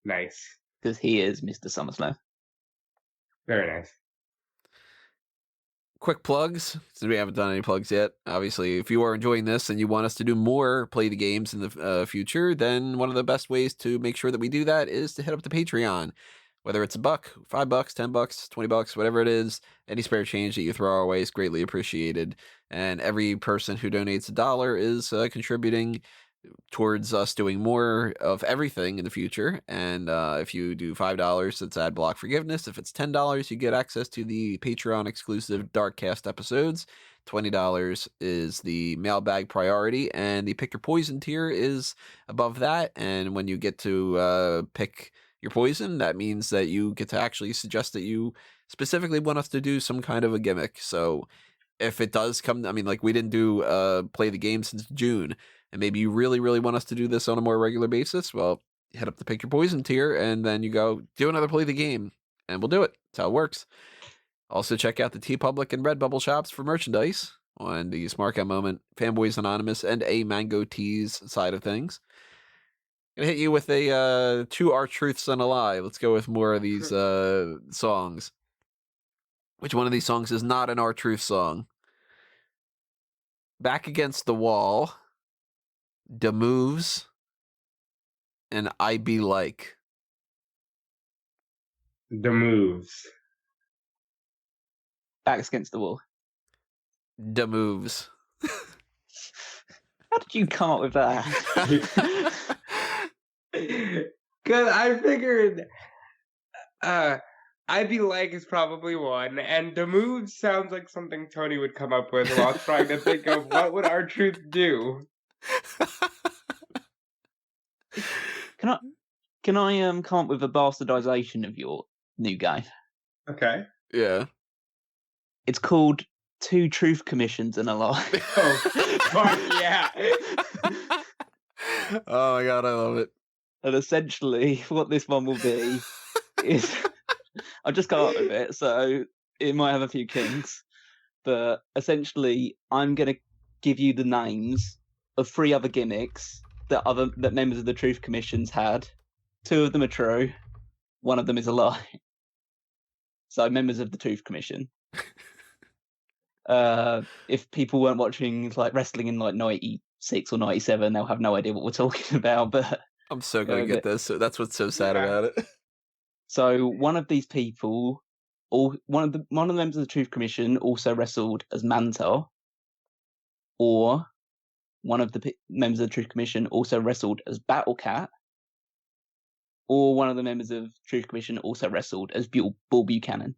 Nice. because he is Mr. SummerSlam. Very nice. Quick plugs, since we haven't done any plugs yet. Obviously, if you are enjoying this and you want us to do more play the games in the future, then one of the best ways to make sure that we do that is to hit up the Patreon. Whether it's $1, $5, $10, $20, whatever it is, any spare change that you throw our way is greatly appreciated. And every person who donates $1 is contributing towards us doing more of everything in the future. And if you do $5, that's ad block forgiveness. If it's $10, you get access to the Patreon exclusive Darkcast episodes. $20 is the mailbag priority, and the pick your poison tier is above that. And when you get to pick your poison, that means that you get to actually suggest that you specifically want us to do some kind of a gimmick. So if it does come, I mean, like we didn't do play the game since June, and maybe you really, really want us to do this on a more regular basis, well, head up the Pick Your Poison tier, and then you go, do another play the game, and we'll do it. That's how it works. Also, check out the TeePublic and Redbubble shops for merchandise on the Smark Moment, Fanboys Anonymous, and a Mango Teas side of things. Gonna hit you with a two R-Truths and a lie. Let's go with more of these songs. Which one of these songs is not an R-Truth song? Back Against the Wall, Da Moves, and I Be Like. The moves. Backs against the wall. Da Moves. How did you come up with that? Because I figured I Be Like is probably one, and the moves sounds like something Tony would come up with while trying to think of what would our truth do. Can I come up with a bastardization of your new game? Okay. Yeah. It's called Two Truth Commissions and a Lie. Oh, fuck yeah. Oh my god, I love it. And essentially, what this one will be is... I just come up with it, so it might have a few kinks. But essentially, I'm going to give you the names of 3 other gimmicks that members of the Truth Commissions had. 2 of them are true. 1 of them is a lie. So members of the Truth Commission. If people weren't watching like wrestling in like 96 or 97, they'll have no idea what we're talking about. But I'm so gonna get this. So that's what's so sad about it. So one of these people, one of the members of the Truth Commission also wrestled as Mantar, or one of the members of the Truth Commission also wrestled as Battle Cat, or one of the members of Truth Commission also wrestled as Bull Buchanan.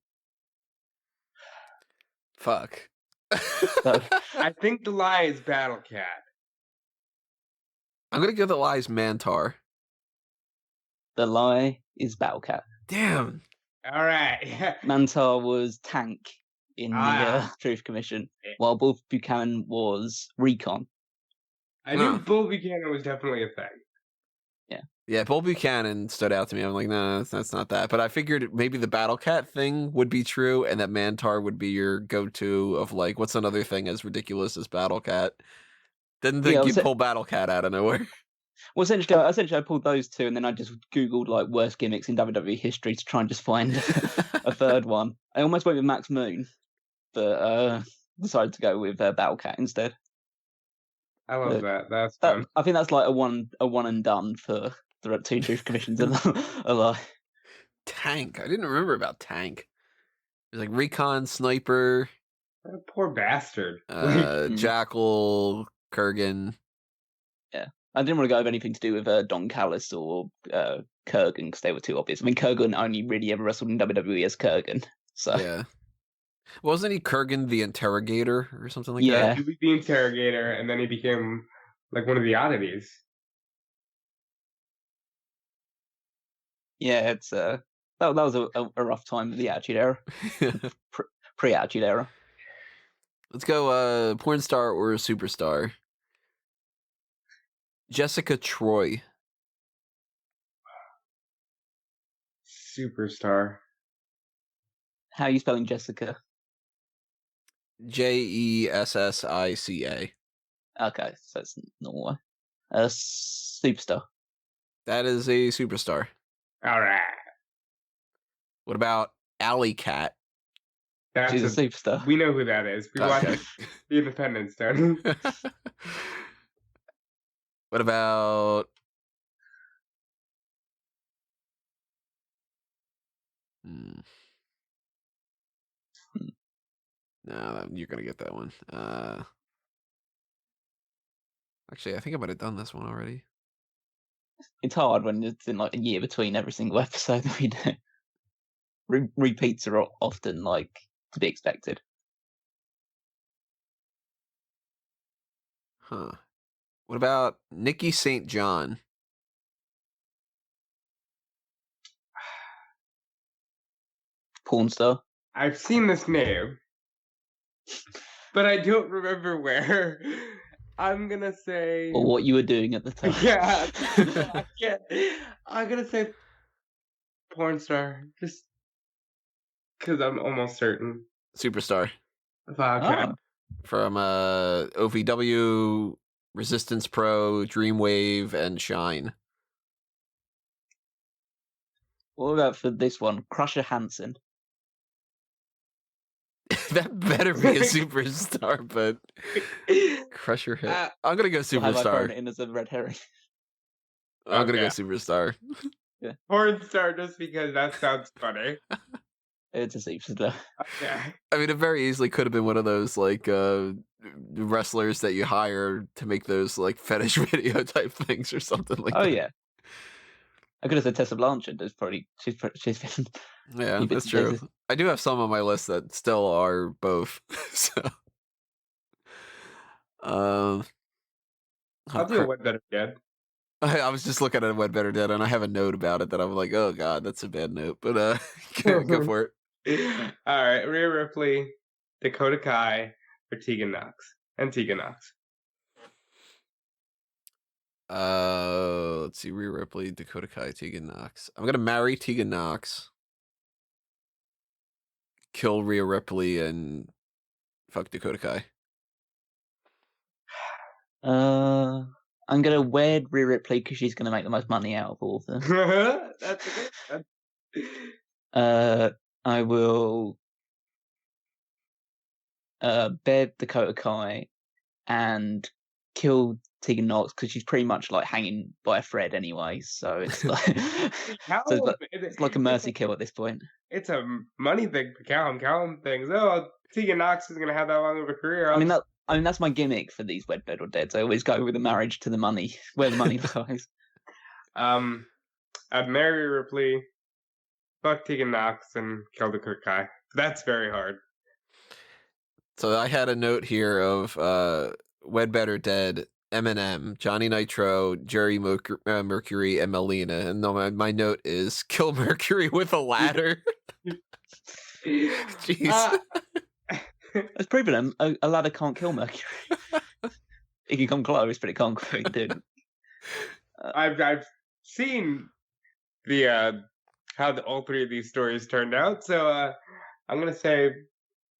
Fuck. So, I think the lie is Battle Cat. I'm gonna go the lie's Mantar. the lie is Battle Cat. Damn. All right. Mantar was Tank in the Truth Commission, while Bull Buchanan was Recon. I knew Bull Buchanan was definitely a thing. Yeah, Bull Buchanan stood out to me. I'm like, no, that's not that. But I figured maybe the Battle Cat thing would be true, and that Mantar would be your go-to of like, what's another thing as ridiculous as Battle Cat? Didn't think you'd pull Battle Cat out of nowhere. Well, essentially, I pulled those 2, and then I just Googled like worst gimmicks in WWE history to try and just find a third one. I almost went with Max Moon, but decided to go with Battle Cat instead. I love that. That's fun. I think that's like a one and done for the 2 Truth Commissions and a lie. Tank. I didn't remember about Tank. There's like Recon, Sniper. Poor bastard. Jackal, Kurgan. Yeah, I didn't want to go with anything to do with Don Callis or Kurgan because they were too obvious. I mean, Kurgan only really ever wrestled in WWE as Kurgan, so Yeah. Wasn't he Kurgan the Interrogator or something like Yeah. that? He was the interrogator, and then he became like one of the oddities. yeah, it's that was a rough time of the Attitude Era, pre-Attitude Era. Let's go porn star or superstar. Jessica Troy. Superstar. How are you spelling Jessica? Jessica. Okay, so it's normal. Superstar. That is a superstar. All right. What about Alley Cat? That's She's a superstar. We know who that is. We watched The Independence, don't we? What about... No, you're going to get that one. Actually, I think I might have done this one already. It's hard when it's in like a year between every single episode that we do. Repeats are often like to be expected. Huh. What about Nikki St. John? Porn star. I've seen this name, but I don't remember where. I'm gonna say. Or what you were doing at the time. Yeah. I'm gonna say porn star, just because I'm almost certain. Superstar. Okay. Oh. From OVW, Resistance Pro, Dreamwave, and Shine. What about for this one? Crusher Hansen. That better be a superstar, but crush your head. I'm gonna go Have I thrown superstar. it in as a red herring? I'm gonna go superstar. Yeah. Porn star, just because that sounds funny. It's a superstar. Okay. I mean, it very easily could have been one of those like wrestlers that you hire to make those like fetish video type things or something like that. Oh yeah. I could have said Tessa Blanchard. She's been Yeah, few bits that's and true. pieces. I do have some on my list that still are both. So, I'll do a What Better Dead. I was just looking at What Better Dead, and I have a note about it that I'm like, oh god, that's a bad note. But go for it. All right, Rhea Ripley, Dakota Kai, or Tegan Knox, and Tegan Knox. Let's see, Rhea Ripley, Dakota Kai, Tegan Knox. I'm gonna marry Tegan Knox, kill Rhea Ripley, and fuck Dakota Kai. I'm gonna wed Rhea Ripley because she's gonna make the most money out of all of them. That's good. I will bed Dakota Kai and kill Tegan Knox because she's pretty much like hanging by a thread anyway. So it's like it's like a mercy kill at this point. It's a money thing for Callum. Callum thinks, oh, Tegan Knox is gonna have that long of a career. I mean that's my gimmick for these Wed, Bed or Deads. I always go with the marriage to the money, where the money lies. I'd marry Ripley, fuck Tegan Knox, and kill Dakota Kai. That's very hard. So I had a note here of Wed Better Dead, Eminem, Johnny Nitro, Jerry Mercury, and Melina. And my note is kill Mercury with a ladder. Jeez. It's proven a ladder can't kill Mercury. It can come close, but it can't quite do. I've seen the how all three of these stories turned out, so I'm gonna say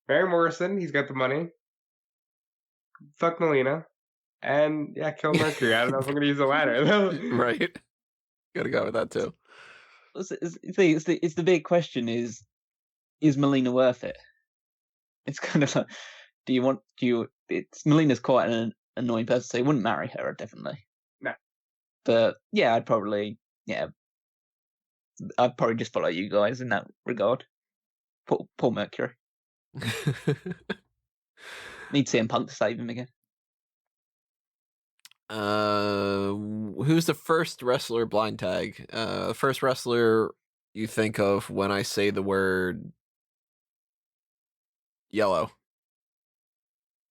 Barry Morrison. He's got the money. Fuck Melina, and yeah, kill Mercury. I don't know if I'm gonna use a ladder though. Right. Gotta go with that too. It's the big question: is Melina worth it? It's kind of like, Melina's quite an annoying person, so you wouldn't marry her, definitely. No. But yeah, I'd probably just follow you guys in that regard. Paul Mercury. Need CM Punk to save him again. Who's the first wrestler blind tag? First wrestler you think of when I say the word yellow?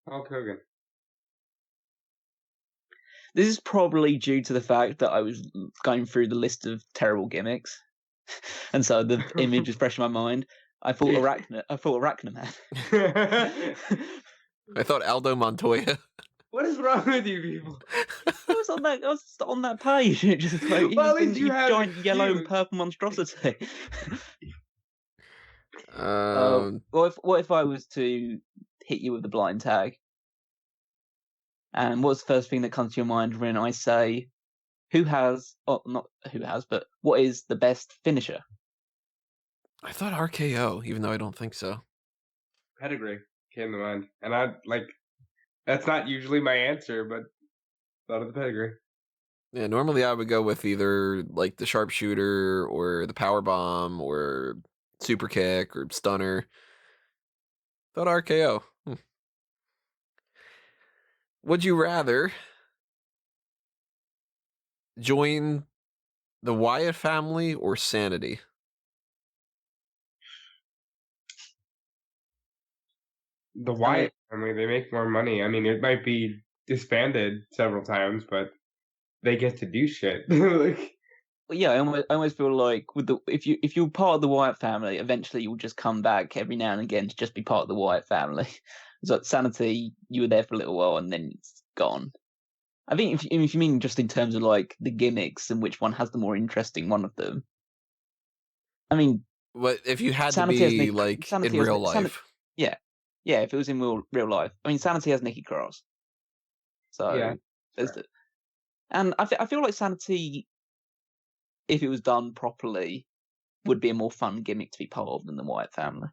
Hulk Hogan. This is probably due to the fact that I was going through the list of terrible gimmicks, and so the image is fresh in my mind. I thought Arachnaman. I thought Aldo Montoya. What is wrong with you people? I was on that page. It just like he Well, was at least the you had an giant yellow and excuse. purple monstrosity. Um, What if I was to hit you with the blind tag? And what's the first thing that comes to your mind when I say, not who has, but what is the best finisher? I thought RKO, even though I don't think so. Pedigree came to mind, and I that's not usually my answer, but thought of the pedigree. Yeah, normally I would go with either like the sharpshooter or the power bomb or super kick or stunner. Thought RKO. Would you rather join the Wyatt family or Sanity? The Wyatt family, they make more money. I mean, it might be disbanded several times, but they get to do shit. Like, Yeah, I almost feel like if you're part of the Wyatt family, eventually you'll just come back every now and again to just be part of the Wyatt family. So Sanity, you were there for a little while and then it's gone. I think if you mean just in terms of like the gimmicks and which one has the more interesting one of them, I mean, But if you had to Sanity has be Nick. like Sanity in has real Nick- Sanity, life, yeah, if it was in real life, I mean, Sanity has Nikki Cross, so yeah, there's sure. and I feel like Sanity, if it was done properly, would be a more fun gimmick to be part of than the Wyatt family.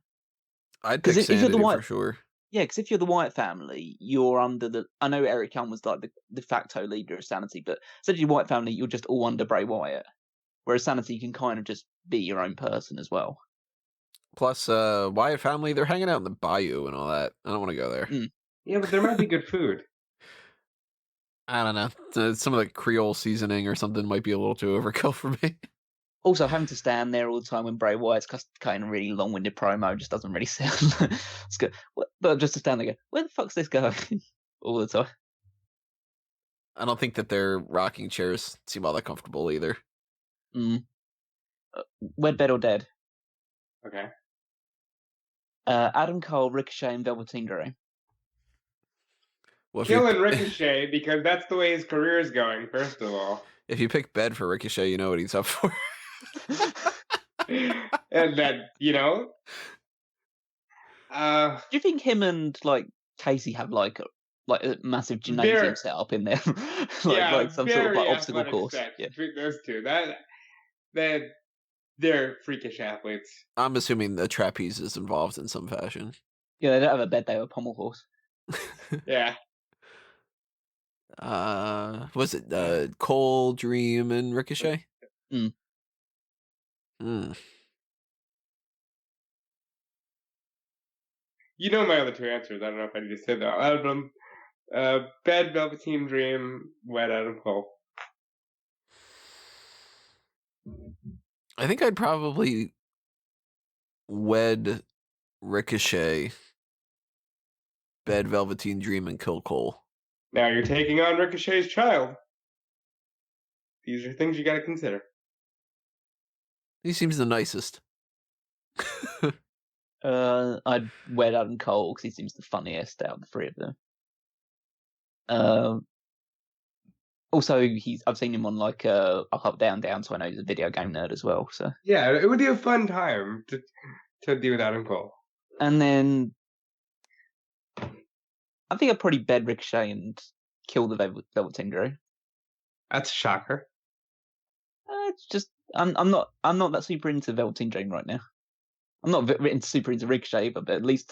I'd 'Cause pick if you're the Sanity Wyatt, for sure. Yeah, because if you're the Wyatt family, you're under the. I know Eric Young was like the de facto leader of Sanity, but essentially, Wyatt family, you're just all under Bray Wyatt. Whereas Sanity can kind of just be your own person as well. Plus, Wyatt family, they're hanging out in the bayou and all that. I don't want to go there. Yeah, but there might be good food. I don't know. Some of the Creole seasoning or something might be a little too overkill for me. Also, having to stand there all the time when Bray Wyatt's kind of really long-winded promo just doesn't really sound. It's good, but just to stand there, and go, where the fuck's this going all the time? I don't think that their rocking chairs seem all that comfortable either. Wed, Bed, or Dead? Okay. Adam Cole, Ricochet, and Velveteen Dream. Well, Killing Ricochet because that's the way his career is going. First of all, if you pick Bed for Ricochet, you know what he's up for. and then Do you think him and like Casey have like a massive gymnasium set up in there, like some sort of like obstacle course? Yeah. Between those two, they're freakish athletes. I'm assuming the trapeze is involved in some fashion. Yeah, they don't have a bed; they have a pommel horse. Yeah. Was it Cole, Dream, and Ricochet? You know my other two answers. I don't know if I need to say that. Adam, Bed, Velveteen Dream, Wed, Adam Cole. I think I'd probably wed Ricochet, Bed, Velveteen Dream, and kill Cole. Now you're taking on Ricochet's child. These are things you got to consider. He seems the nicest. I'd wed Adam Cole because he seems the funniest out of the three of them. Also, I've seen him on like Up Up Down Down, so I know he's a video game nerd as well. So yeah, it would be a fun time to do with Adam Cole. And then I think I'd probably bed Ricochet and kill the Velveteen Dream. That's a shocker. It's just I'm not that super into Velveteen Dream right now. I'm not super into Ricochet either, but at least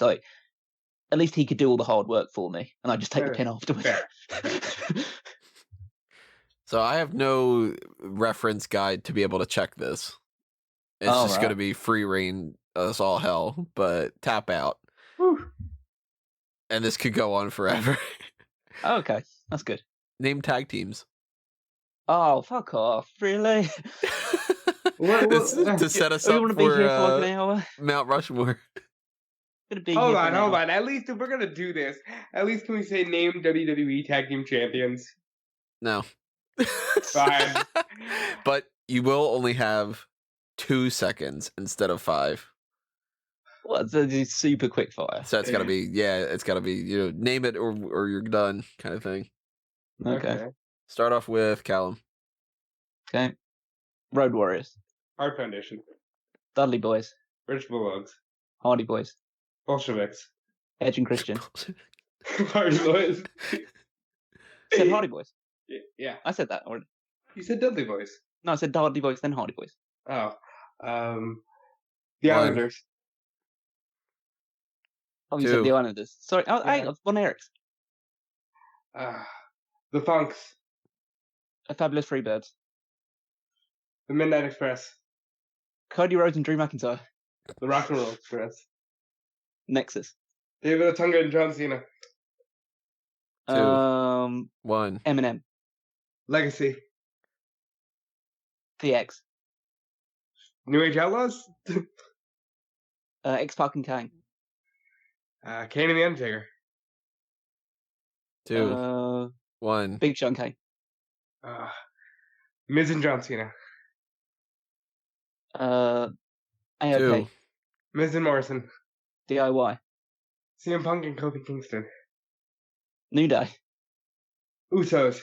he could do all the hard work for me, and I just take the pin afterwards. So I have no reference guide to be able to check this. It's just going to be free reign as all hell, but tap out. Whew. And this could go on forever. Oh, okay, that's good. Name tag teams. Oh, fuck off! Really? It's to set us We up want to be here for like for an hour. Mount Rushmore. Gonna be Hold here for on, an hold hour. on. At least if we're gonna do this, at least can we say name WWE Tag Team Champions? No. Fine. But you will only have 2 seconds instead of 5. What? The super quick fire. So it's gotta be, it's gotta be, name it or you're done kind of thing. Okay. Start off with Callum. Okay. Road Warriors. Hard Foundation. Dudley Boys. British Bulldogs. Hardy Boys. Bolsheviks. Edge and Christian. Hardy Boys. Said Hardy Boys. Yeah. I said that already. You said Dudley Boys. No, I said Dudley Boys, then Hardy Boys. Oh. The One. Islanders. Oh, you 2. said the Islanders. Sorry, I Yeah. Von Erichs. The Funks. A Fabulous Freebirds. The Midnight Express. Cody Rhodes and Drew McIntyre. The Rock and Roll Express. Nexus. David Otunga and John Cena. 2. 1. Eminem. Legacy. DX. New Age Outlaws. X-Pac and Kane. Kane and the Undertaker. 2. 1. Big Sean Kane. Miz and John Cena. AOP. 2. Miz and Morrison. DIY. CM Punk and Kofi Kingston. New Day. Usos.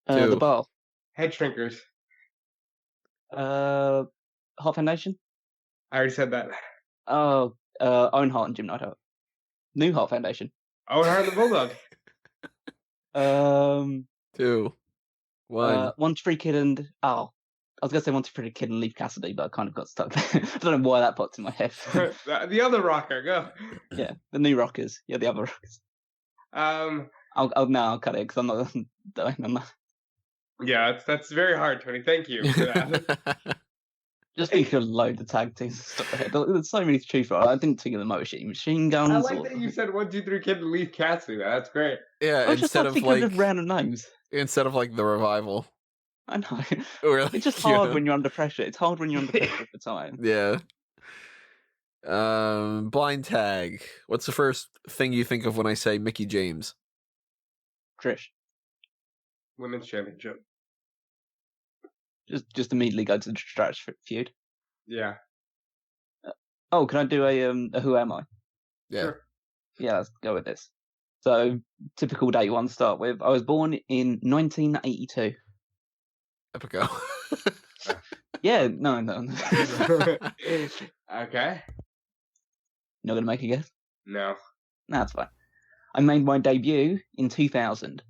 2. The Bar. Head Shrinkers. Heart Foundation. I already said that. Oh, Owen Hart and Jim Neidhart. New Heart Foundation. Owen Hart and the Bulldog. 2. 1. One Free Kid and I was gonna say One Free Kid and Leaf Cassidy, but I kind of got stuck there. I don't know why that popped in my head. The other rocker, go. Yeah, the New Rockers. Yeah, the other Rockers. I'll cut it because I'm not doing on that. Yeah, that's very hard, Tony. Thank you for that. Just think of loads of tag teams and stuff ahead. There's so many to choose from. I didn't think of the machine guns. I like that you said 1, 2, 3 Kid and Leaf Cassidy. That's great. Yeah, I was just instead of thinking like of random names. instead of like the revival. I know. Or, like, It's just hard when you're under pressure. It's hard when you're under pressure for time. Yeah. Blind tag. What's the first thing you think of when I say Mickey James? Trish. Women's Championship. Just immediately go to the Stretch feud. Yeah. Oh, can I do a Who Am I? Yeah. Sure. Yeah, let's go with this. So, typical day one to start with. I was born in 1982. Epico. Yeah, no. Okay. Not going to make a guess? No. No, that's fine. I made my debut in 2000.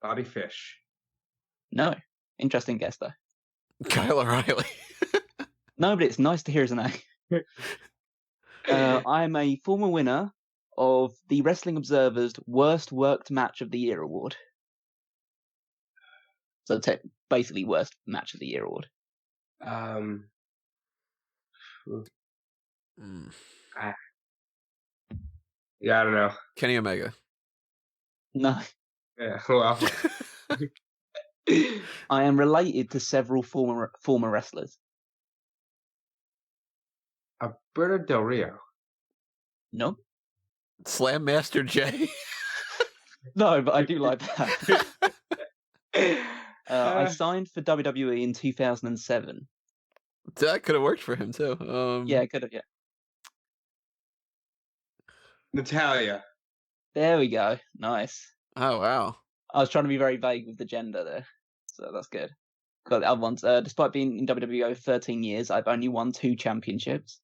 Bobby Fish. No. Interesting guess, though. Kyle O'Reilly. No, but it's nice to hear his name. I'm a former winner of the Wrestling Observer's Worst Worked Match of the Year award. So, basically, Worst Match of the Year award. Yeah, I don't know. Kenny Omega. No. Yeah, well. I am related to several former wrestlers. Alberto Del Rio. No. Slam Master J. No, but I do like that. I signed for WWE in 2007. That could have worked for him too. Yeah, could have, yeah. Natalia. There we go. Nice. Oh wow. I was trying to be very vague with the gender there, so that's good. Got the other ones. Despite being in WWE over 13 years, I've only won 2 championships.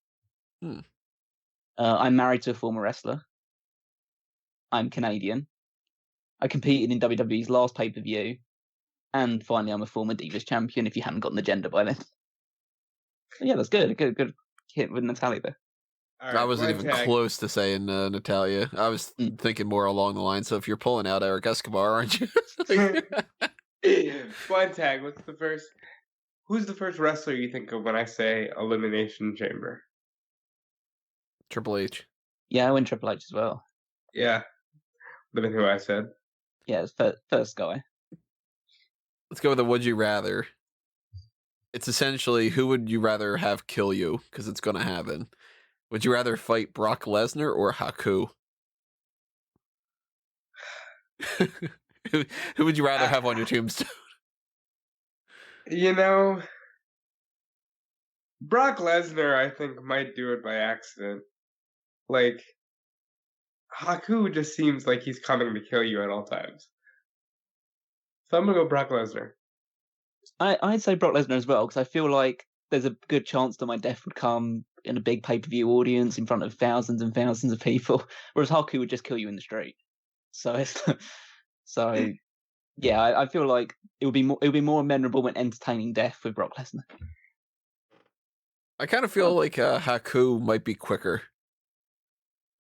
I'm married to a former wrestler. I'm Canadian. I competed in WWE's last pay-per-view. And finally, I'm a former Divas champion, if you haven't gotten the gender by then. But yeah, that's good. Good hit with Natalia there. Right, I wasn't even tag. close to saying Natalia. I was thinking more along the lines of, you're pulling out Eric Escobar, aren't you? Blind tag. Who's the first wrestler you think of when I say Elimination Chamber? Triple H. Yeah, I went Triple H as well. Yeah, would have been who I said. Yeah, it's first guy. Let's go with a would you rather. It's essentially who would you rather have kill you, because it's going to happen. Would you rather fight Brock Lesnar or Haku? who would you rather have on your tombstone? You know, Brock Lesnar, I think, might do it by accident. Like, Haku just seems like he's coming to kill you at all times. So I'm gonna go Brock Lesnar. I'd say Brock Lesnar as well, because I feel like there's a good chance that my death would come in a big pay-per-view audience in front of thousands and thousands of people, whereas Haku would just kill you in the street. So yeah, I feel like it would be more memorable and entertaining death with Brock Lesnar. I kind of feel like Haku might be quicker.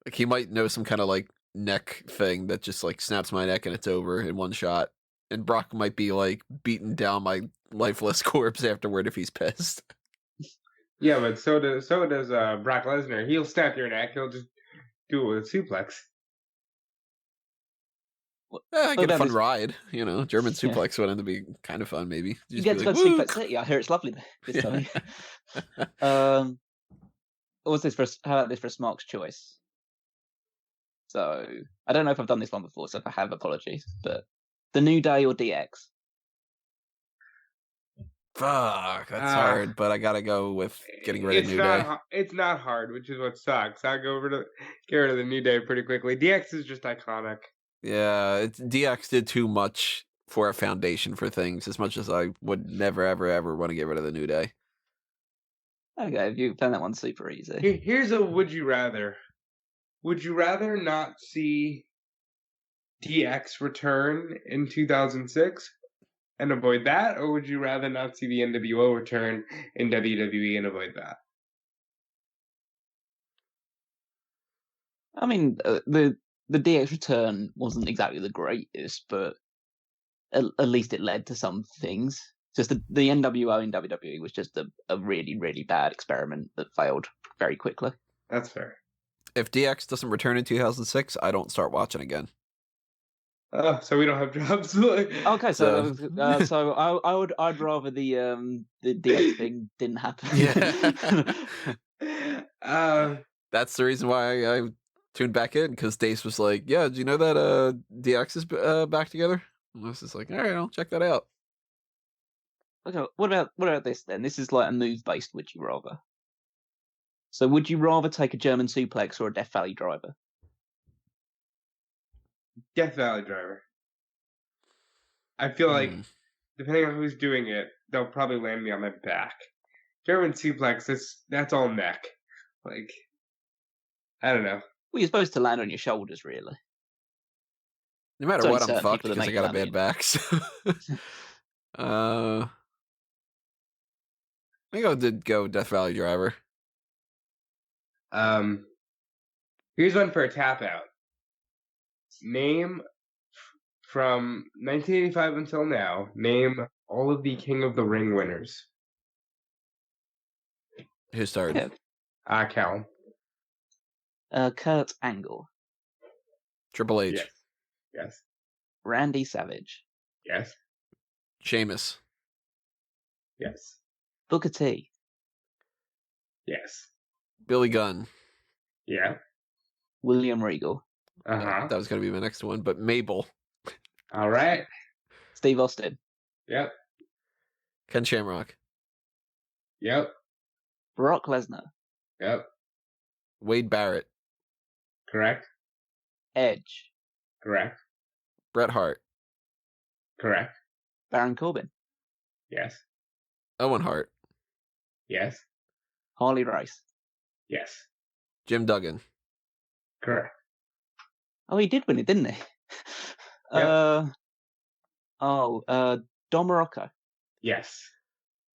Like he might know some kind of like neck thing that just like snaps my neck and it's over in one shot. And Brock might be like beating down my lifeless corpse afterward if he's pissed. Yeah, but so does Brock Lesnar. He'll snap your neck. He'll just do it with a suplex. I get a fun ride, German suplex would end up being kind of fun, maybe. You get to go to Suplex City. I hear it's lovely this time. What's this for? How about this for a Smark's choice? So I don't know if I've done this one before, so if I have, apologies. But the New Day or DX? Fuck, that's hard, but I gotta go with getting rid of New Day. It's not hard, which is what sucks. I'll get rid of the New Day pretty quickly. DX is just iconic. Yeah, DX did too much for a foundation for things, as much as I would never, ever, ever want to get rid of the New Day. Okay, you found that one super easy. Here's a would you rather. Would you rather not see DX return in 2006 and avoid that, or would you rather not see the NWO return in WWE and avoid that? I mean, the DX return wasn't exactly the greatest, but at least it led to some things. Just the NWO in WWE was just a really, really bad experiment that failed very quickly. That's fair. If DX doesn't return in 2006, I don't start watching again. Oh, so we don't have jobs. Okay, so I'd rather the DX thing didn't happen. Yeah. That's the reason why I tuned back in, because Dace was like, "Yeah, do you know that DX is back together?" And I was just like, "All right, I'll check that out." Okay, what about this then? This is like a move-based would you rather. So would you rather take a German suplex or a Death Valley driver? Death Valley driver. I feel like, depending on who's doing it, they'll probably land me on my back. German suplex, that's all neck. Like, I don't know. Well, you're supposed to land on your shoulders, really. No matter what, I'm fucked because I got a bad back. So. I think I did go Death Valley driver. Here's one for a tap out. Name from 1985 until now. Name all of the King of the Ring winners. Who started? Cal. Kurt Angle. Triple H. Yes. Randy Savage. Yes. Sheamus. Yes. Booker T. Yes. Billy Gunn. Yeah. William Regal. That was going to be my next one, but Mabel. All right. Steve Austin. Yep. Ken Shamrock. Yep. Brock Lesnar. Yep. Wade Barrett. Correct. Edge. Correct. Bret Hart. Correct. Baron Corbin. Yes. Owen Hart. Yes. Harley Race. Yes. Jim Duggan. Correct. Oh, he did win it, didn't he? Yep. Don Morocco. Yes.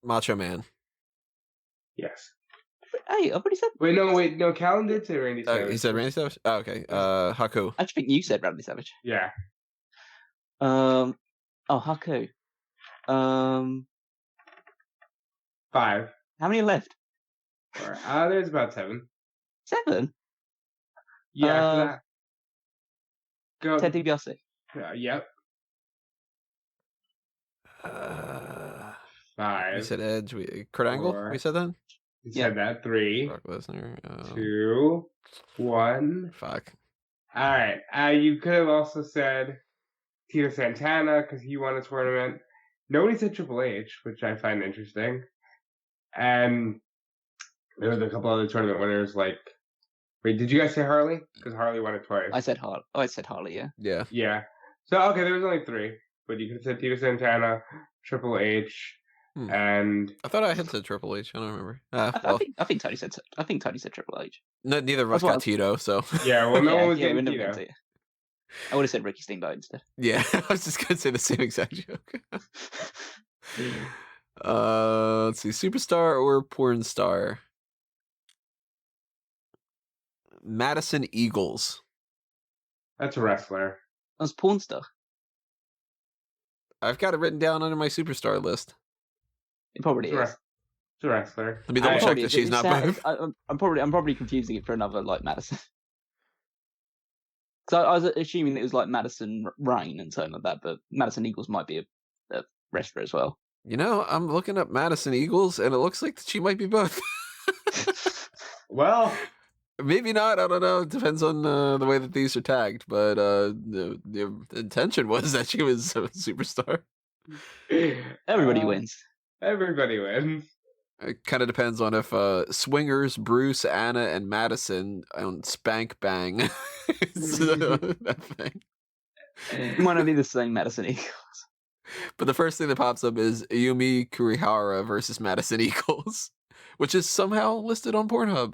Macho Man. Yes. Hey, I've already said. Wait, no. Callan did say Randy Savage. He said Randy Savage? Oh, okay. Haku. I think you said Randy Savage. Yeah. Haku. 5. How many left? There's about 7. 7? Yeah, after that. Go. Ted DiBiase. Yep. We 5, said Edge. Kurt Angle. 4. We said that. You Yeah. said that. 3, Brock Lesnar. 2, 1. Fuck. All right. You could have also said Tito Santana because he won a tournament. Nobody said Triple H, which I find interesting. And there was a couple other tournament winners. Like, wait, did you guys say Harley? Because Harley won it twice. I said Harley. Yeah. Yeah. Yeah. So okay, there was only 3, but you could have said Tito Santana, Triple H, and I thought I had said Triple H. I don't remember. I think Tony said. I think Tony said Triple H. Neither of us That's got Tito, so yeah. Well, no one was we getting never Tito. got Tito. I would have said Ricky Steamboat instead. yeah. I was just gonna say the same exact joke. Let's see, superstar or porn star? Madison Eagles. That's a wrestler. That's porn star. I've got it written down under my superstar list. It probably is. It's a wrestler. Let me double check Probably that is. she's It not sounds- both. I'm probably confusing it for another like Madison. Because I was assuming it was like Madison Rain and something like that, but Madison Eagles might be a wrestler as well. You know, I'm looking up Madison Eagles, and it looks like she might be both. Well, Maybe not. I don't know. It depends on the way that these are tagged. But the intention was that she was a superstar. Everybody wins. Everybody wins. It kind of depends on if Swingers, Bruce, Anna, and Madison on Spank Bang. That thing. It might not be the same Madison Eagles. But the first thing that pops up is Yumi Kurihara versus Madison Eagles, which is somehow listed on Pornhub.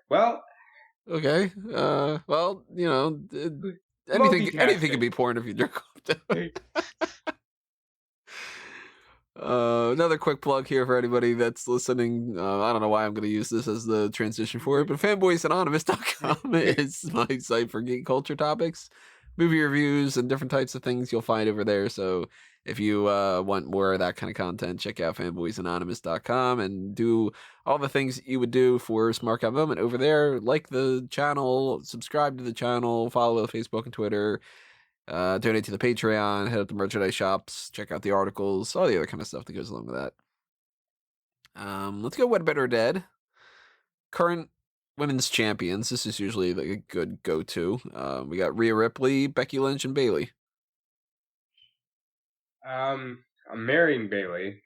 Well, Okay. Well, you know, Multitasking. anything can be porn if you jerk off to it. Another quick plug here for anybody that's listening. I don't know why I'm going to use this as the transition for it, but fanboysanonymous.com is my site for geek culture topics, movie reviews, and different types of things you'll find over there. So if you want more of that kind of content, check out fanboysanonymous.com and do all the things you would do for Smark Out Moment over there. Like the channel, subscribe to the channel, follow Facebook and Twitter, donate to the Patreon, head up to merchandise shops, check out the articles, all the other kind of stuff that goes along with that. Let's go What Better Dead. Current women's champions. This is usually like a good go-to. We got Rhea Ripley, Becky Lynch, and Bayley. I'm marrying Bailey.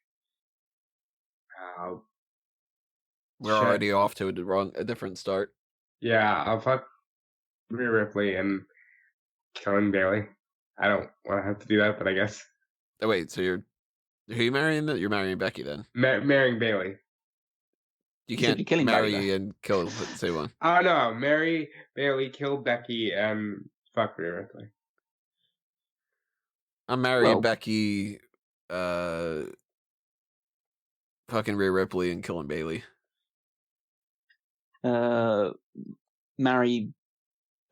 We're Shit. already off to a different start. Yeah, I'll fuck Rhea Ripley and killing Bailey. I don't want to have to do that, but I guess Oh wait, so who are you marrying? You're marrying Becky then. marrying Bailey. You You said can't you're killing marry Bayley. and kill at the same one. Oh no, marry Bailey, kill Becky, and fuck Rhea Ripley. I'm marrying Well- Becky, fucking Rhea Ripley and killing Bailey. Marry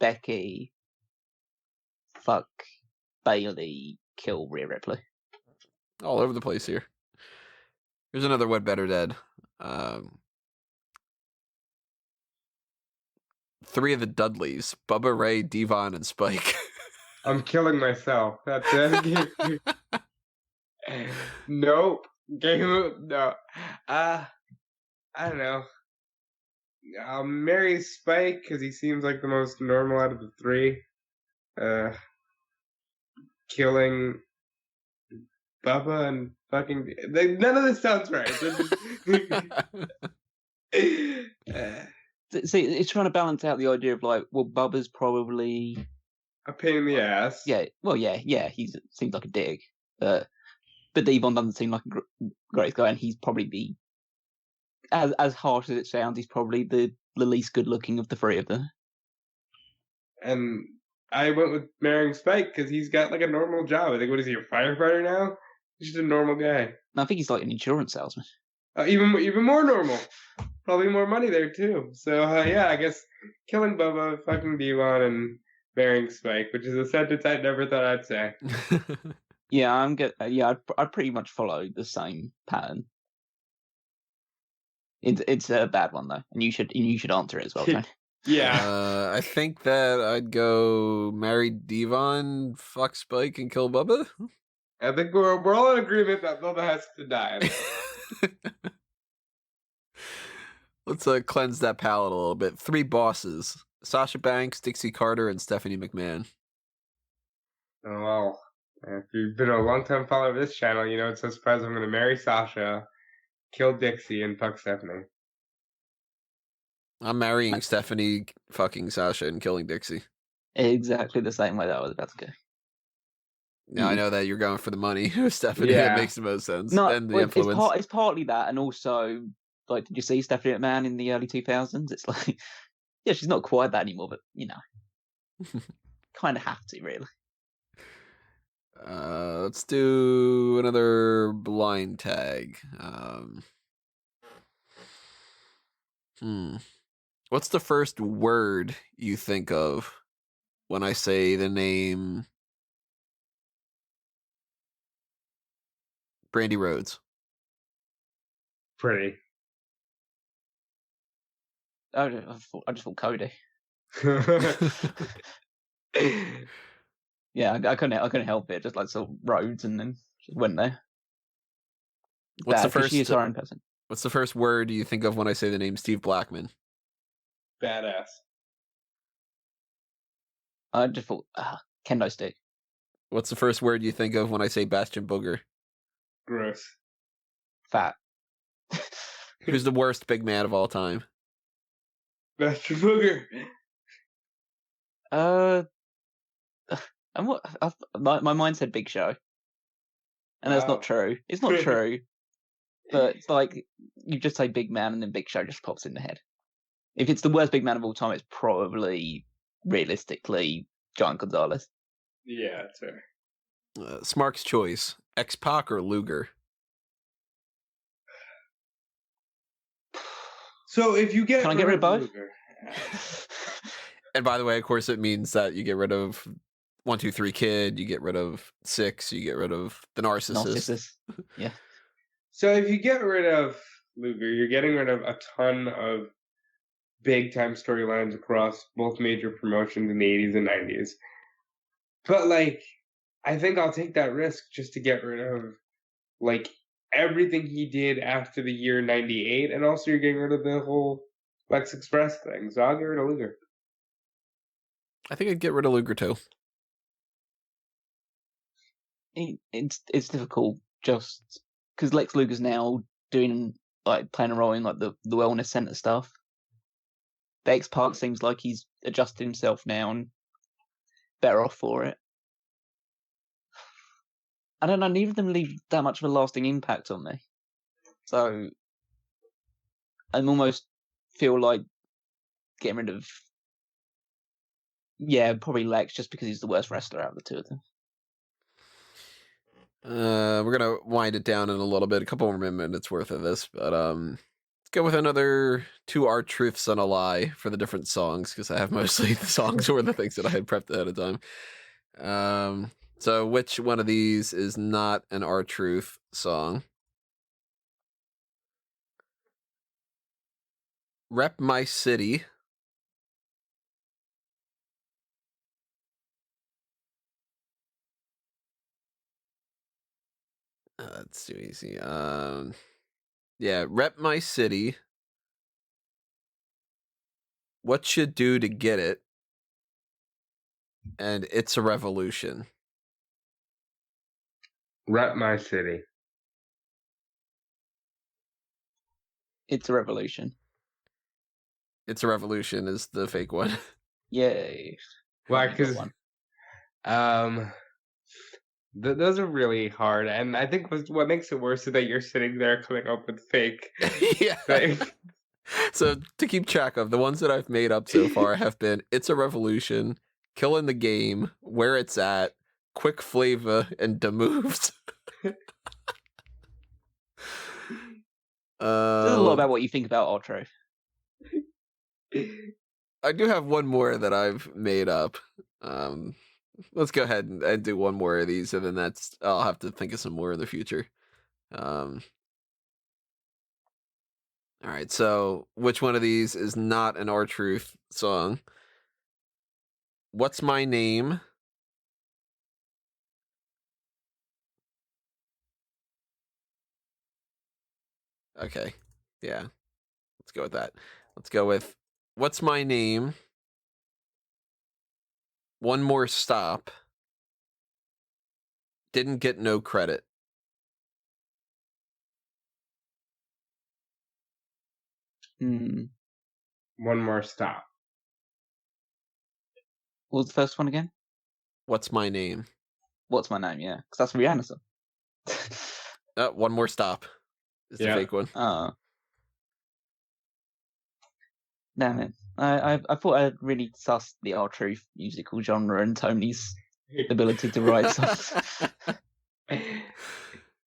Becky, fuck Bailey, kill Rhea Ripley. All over the place here. Here's another What Better Dead. Three of the Dudleys: Bubba Ray, Devon, and Spike. I'm killing myself. That's it. Nope. No. I don't know. I'll marry Spike because he seems like the most normal out of the 3. Killing Bubba and fucking none of this sounds right. See, it's trying to balance out the idea of like, well, Bubba's probably A pain in the ass. yeah, he seems like a dick. But Devon doesn't seem like a great guy, and he's probably the as harsh as it sounds, he's probably the least good looking of the 3 of them. And I went with marrying Spike because he's got like a normal job. I think, what is he, a firefighter now? He's just a normal guy. And I think he's like an insurance salesman. Even more normal. Probably more money there too. So yeah, I guess killing Bubba, fucking Devon, and marrying Spike, which is a sentence I never thought I'd say. Yeah, I pretty much follow the same pattern. It's a bad one though, and you should answer it as well, Tony. Yeah. I think that I'd go marry Devon, fuck Spike, and kill Bubba. I think we're all in agreement that Bubba has to die. Let's cleanse that palate a little bit. 3 bosses: Sasha Banks, Dixie Carter, and Stephanie McMahon. Oh, well. If you've been a long-time follower of this channel, you know it's no surprise I'm going to marry Sasha, kill Dixie, and fuck Stephanie. I'm marrying Stephanie, fucking Sasha, and killing Dixie. Exactly the same way that I was about to go. Now I know that you're going for the money, Stephanie. Yeah. That makes the most sense. No, And the well, influence. it's partly that, and also, like, did you see Stephanie McMahon in the early 2000s? It's like, yeah, she's not quite that anymore, but you know, kind of have to, really. Let's do another blind tag. What's the first word you think of when I say the name Brandy Rhodes? Pretty. I just thought Cody. Yeah, I couldn't help it. Just like sort of roads, and then just went there. What's the 'cause first? She is her own person. What's the first word you think of when I say the name Steve Blackman? Badass. I just thought kendo stick. What's the first word you think of when I say Bastion Booger? Gross. Fat. Who's the worst big man of all time? Master Booger. And my mind said Big Show, and that's not true. It's not true, but it's like you just say Big Man, and then Big Show just pops in the head. If it's the worst big man of all time, it's probably realistically Giant Gonzalez. Yeah, that's fair. Smark's choice: X-Pac or Luger? So if you get, can I get rid of both? Luger, and by the way, of course, it means that you get rid of 1, 2, 3 Kid, you get rid of 6, you get rid of the Narcissist. Yeah. So if you get rid of Luger, you're getting rid of a ton of big time storylines across both major promotions in the 80s and 90s. But like, I think I'll take that risk just to get rid of like everything he did after the year 98, and also you're getting rid of the whole Lex Express thing. So I'll get rid of Luger. I think I'd get rid of Luger too. It's difficult just because Lex Luger's now doing like playing a role in like the wellness center stuff. The X-Pac seems like he's adjusted himself now and better off for it. I don't know, neither of them leave that much of a lasting impact on me. So I almost feel like getting rid of probably Lex just because he's the worst wrestler out of the two of them. We're gonna wind it down in a little bit, a couple more minutes worth of this, but let's go with another 2 R-Truths and a lie for the different songs, because I have mostly the songs or the things that I had prepped ahead of time. So which one of these is not an R-Truth song? Rep My City. That's too easy. Yeah, Rep My City. What You Do to Get It. And It's a Revolution. Rep My City. It's a Revolution. It's a Revolution is the fake one. Yay. Why? Because those are really hard, and I think what makes it worse is that you're sitting there coming up with fake. Yeah. So to keep track of, the ones that I've made up so far have been It's a Revolution, Killing the Game, Where It's At, Quick Flavor, and The Moves. There's a lot about what you think about Ultra. I do have one more that I've made up. Let's go ahead and do one more of these, and then I'll have to think of some more in the future. All right, so which one of these is not an R-Truth song? What's My Name? Okay, yeah, let's go with that. Let's go with What's My Name? One More Stop. Didn't Get No Credit. Hmm. One more stop. What was the first one again? What's My Name? What's My Name? Yeah, because that's Rihanna song. One More Stop is the Yeah. fake one. Oh. Damn it. I thought I'd really sussed the R-Truth musical genre and Tony's ability to write songs. I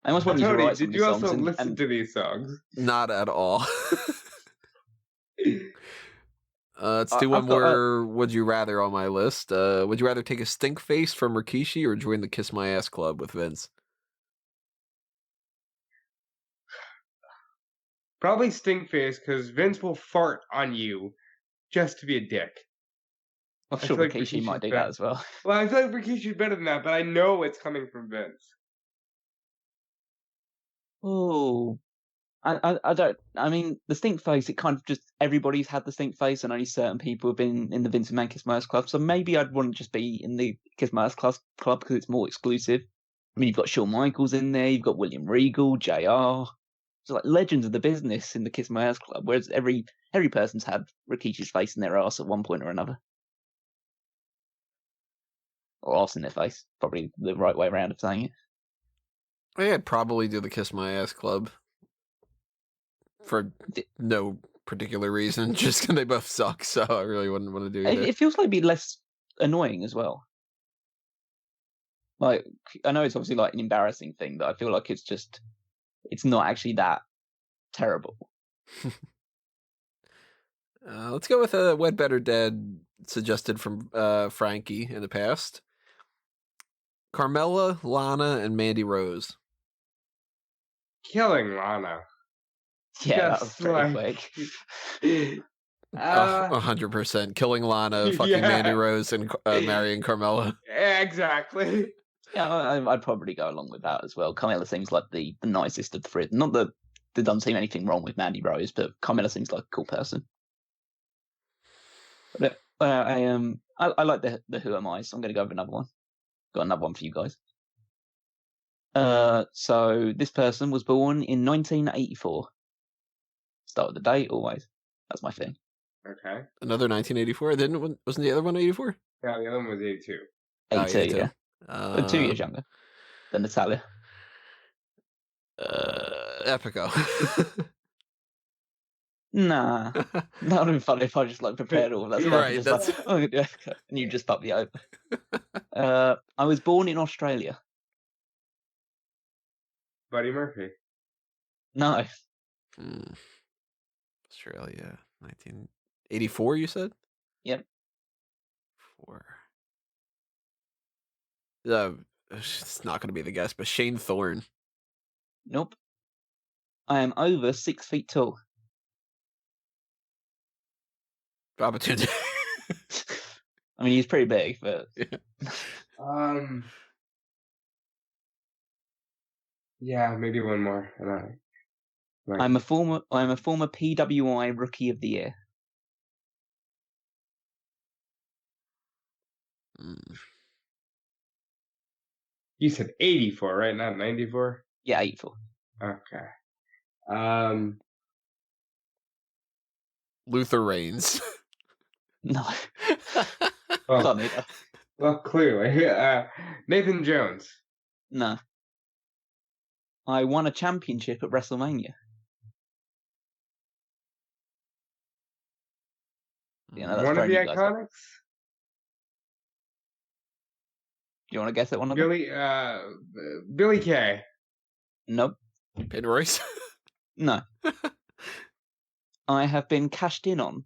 almost want you to Tony, write some did of you these songs also listen and to these songs? Not at all. Let's do I one more Would You Rather on my list. Would you rather take a stink face from Rikishi or join the Kiss My Ass Club with Vince? Probably Stinkface, because Vince will fart on you just to be a dick. I'm I sure feel like Rikishi might Rikishi's do better. that as well. Well, I feel like Rikishi's better than that, but I know it's coming from Vince. Oh, I don't. I mean, the stink face. It kind of just everybody's had the stink face, and only certain people have been in the Vince McMahon Kiss My Ass Club. So maybe I'd want to just be in the Kiss My Ass Club because it's more exclusive. I mean, you've got Shawn Michaels in there, you've got William Regal, JR. So like legends of the business in the Kiss My Ass Club. Whereas every person's had Rikishi's face in their ass at one point or another, or ass in their face. Probably the right way around of saying it. Yeah, I'd probably do the Kiss My Ass Club for no particular reason, just because they both suck, so I really wouldn't want to do either. It feels like it'd be less annoying as well. Like, I know it's obviously like an embarrassing thing, but I feel like it's not actually that terrible. Let's go with a Wed Better Dead suggested from Frankie in the past. Carmella, Lana, and Mandy Rose. Killing Lana. Yeah, that Just was pretty quick. 100%. Killing Lana, fucking Yeah. Mandy Rose, and marrying Carmella. Exactly. Yeah, I'd probably go along with that as well. Carmella seems like the nicest of the three. Not that there doesn't seem anything wrong with Mandy Rose, but Carmella seems like a cool person. But I like the Who Am I, so I'm going to go with another one. Got another one for you guys. So this person was born in 1984. Start with the date always. That's my thing. Okay. Another 1984? Wasn't the other one 84? Yeah, the other one was 82. 82, 82. yeah. 2 years younger than Natalia. Epico. Nah. That would have been funny if I just like prepared all of that stuff. Right, And that's... just like, Epico, and you just fucked me over. I was born in Australia. Buddy Murphy. No. Australia, 1984, you said? Yep. 4. It's not going to be the guess, but Shane Thorne. Nope. I am over 6 feet tall. Babatunde. I mean, he's pretty big, but Yeah, maybe one more. Right. I'm a former PWI Rookie of the Year. You said 84, right? Not 94? Yeah, 84. Okay. Luther Reigns. No. Well, Can't either. well, clearly. Nathan Jones. No. I won a championship at WrestleMania. You know, that's One of throwing the you guys up. Iconics? Do you want to guess at one of them? Billy Kay. Nope. Peyton Royce. No. I have been cashed in on.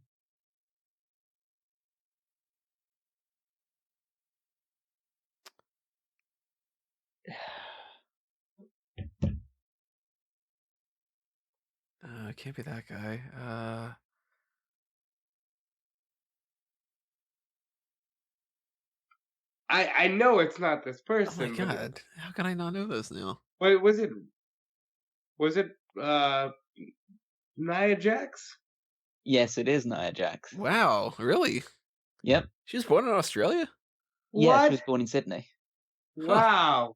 It can't be that guy. I know it's not this Oh my person. But god! How can I not know this now? wait, was it? Was it Nia Jax? Yes, it is Nia Jax. Wow, really? Yep. She was born in Australia? Yeah, What? she was born in Sydney. Wow.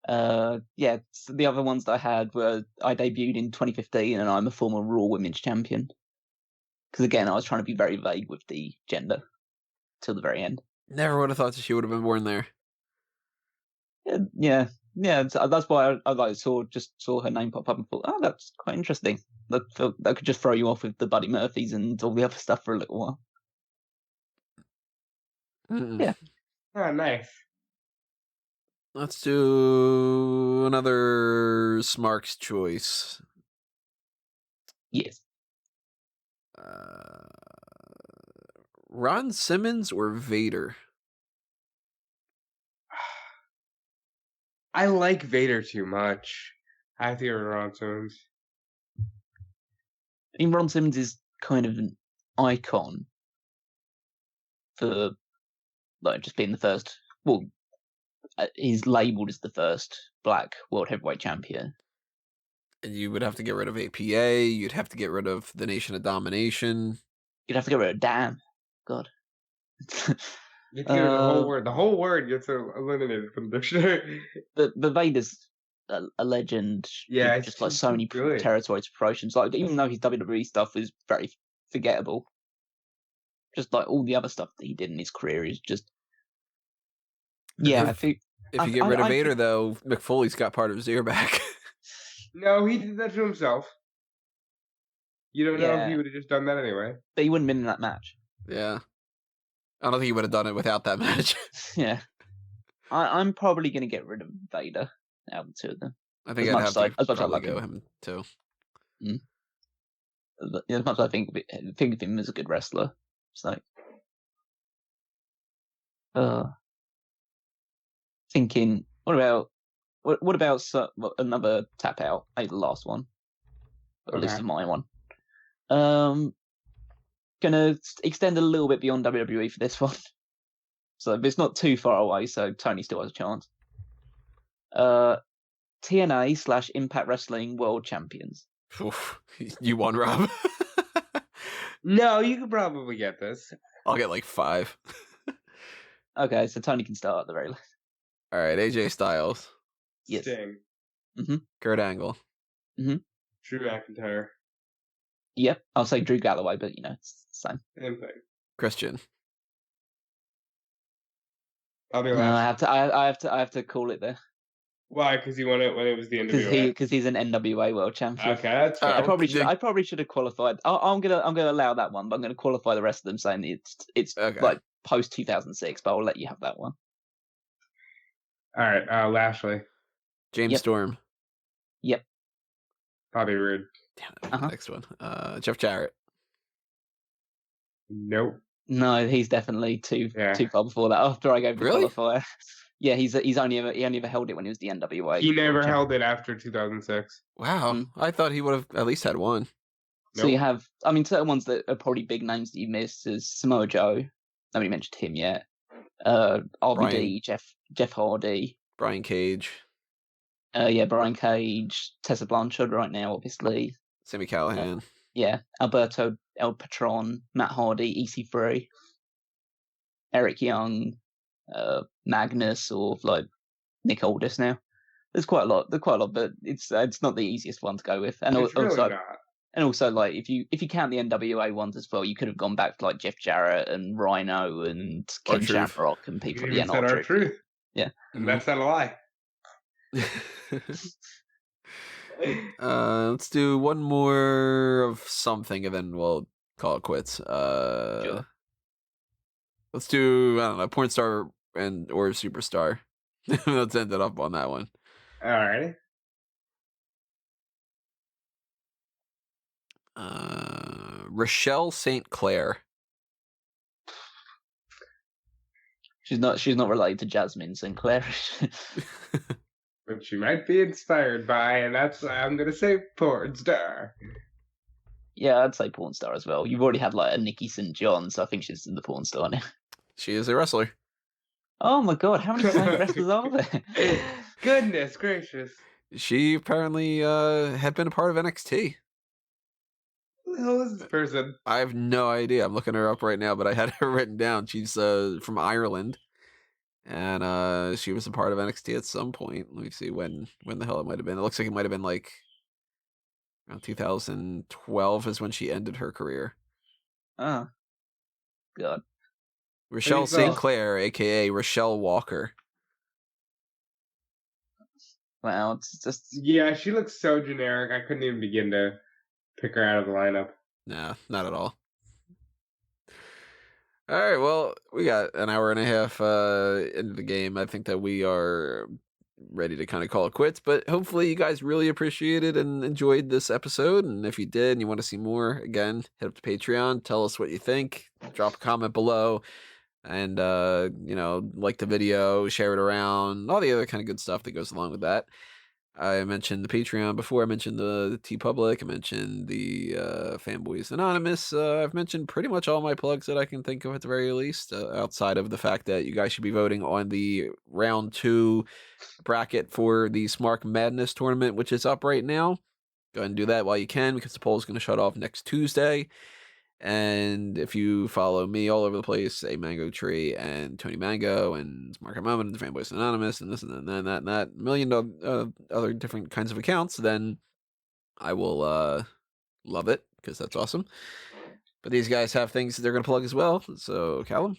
Yeah, so the other ones that I had were I debuted in 2015, and I'm a former Raw Women's Champion. Because again, I was trying to be very vague with the gender till the very end. Never would have thought that she would have been born there. Yeah. That's why I like saw her name pop up and thought, oh, that's quite interesting. That could just throw you off with the Buddy Murphys and all the other stuff for a little while. Yeah. Oh, nice. Let's do another Smark's choice. Yes. Ron Simmons or Vader? I like Vader too much. I have to go with Ron Simmons. I mean, Ron Simmons is kind of an icon for like just being the first. Well, he's labelled as the first Black World Heavyweight Champion. And you would have to get rid of APA. You'd have to get rid of the Nation of Domination. You'd have to get rid of Damn. God. You can the whole word. The whole word gets eliminated from the dictionary. But Vader's a legend. Yeah, just like so many territories, promotions. Like even though his WWE stuff is very forgettable, just like all the other stuff that he did in his career is just. Yeah, I think if you get rid of Vader, though, McFoley's got part of his ear back. No, he did that to himself. You don't know if he would have just done that anyway. But he wouldn't have been in that match. Yeah. I don't think he would have done it without that match. Yeah. I'm probably going to get rid of Vader out of the two of them. I think I'd have to probably go him too. As much as I think of him as a good wrestler. So. Thinking, what about another tap out? Maybe the last one, or at least my one. Gonna extend a little bit beyond WWE for this one, so it's not too far away. So Tony still has a chance. TNA / Impact Wrestling World Champions. Oof, you won, Rob. No, you could probably get this. I'll get like 5. Okay, so Tony can start at the very least. All right, AJ Styles. Yes. Sting. Kurt Angle. Drew McIntyre. Yep, I'll say Drew Galloway, but it's the same. Same thing. Christian. I'll be No, last. I have to call it there. Why? Because he won it when it was the NWA. Because he's an NWA World Champion. Okay, that's fair. I probably should have qualified. I'm gonna allow that one, but I'm gonna qualify the rest of them saying it's okay. like post 2006. But I'll let you have that one. All right, Lashley. James Storm. Yep. Bobby Roode. Damn, that was the next one. Jeff Jarrett. Nope. No, he's definitely too far before that. After I gave the qualifier. Yeah, he only ever held it when he was the NWA. He never held it after 2006. Wow, I thought he would have at least had one. So you have, certain ones that are probably big names that you missed is Samoa Joe. Nobody mentioned him yet. RVD, Jeff Hardy, Brian Cage. Brian Cage, Tessa Blanchard right now, obviously. Sami Callihan. Alberto El Patron, Matt Hardy, EC3, Eric Young, Magnus, or like Nick Aldis now. There's quite a lot, but it's not the easiest one to go with. And it's really not. And also, like if you count the NWA ones as well, you could have gone back to like Jeff Jarrett and Rhino and Ken Shamrock and people. You said our truth. Yeah, and that's not a lie. Let's do one more of something, and then we'll call it quits. Sure. Let's do porn star or superstar. Let's end it up on that one. All right. Rochelle St. Clair. She's not related to Jasmine Sinclair. But she might be inspired by, and that's why I'm gonna say porn star. Yeah, I'd say porn star as well. You've already had like a Nikki St. John, so I think she's the porn star now. She is a wrestler. Oh my god, how many famous wrestlers are there? Goodness gracious. She apparently had been a part of NXT. Who the hell is this person? I have no idea. I'm looking her up right now, but I had her written down. She's from Ireland, and she was a part of NXT at some point. Let me see when the hell it might have been. It looks like it might have been like around 2012 is when she ended her career. Oh, god. Rochelle St. Clair, aka Rochelle Walker. Wow, it's just Yeah, she looks so generic. I couldn't even begin to pick her out of the lineup. Nah, not at all. All right, well, we got an hour and a half into the game. I think that we are ready to kind of call it quits, but hopefully you guys really appreciated and enjoyed this episode. And if you did and you want to see more, again, head up to Patreon, tell us what you think, drop a comment below, and like the video, share it around, all the other kind of good stuff that goes along with that. I mentioned the Patreon before. I mentioned the TeePublic. I mentioned the Fanboys Anonymous. I've mentioned pretty much all my plugs that I can think of at the very least, outside of the fact that you guys should be voting on the round 2 bracket for the Smark Madness tournament, which is up right now. Go ahead and do that while you can, because the poll is going to shut off next Tuesday. And if you follow me all over the place, a Mango Tree and Tony Mango and Smark Moment and the Fanboys Anonymous and this and that, a million other different kinds of accounts, then I will love it, because that's awesome. But these guys have things that they're going to plug as well. So, Callum?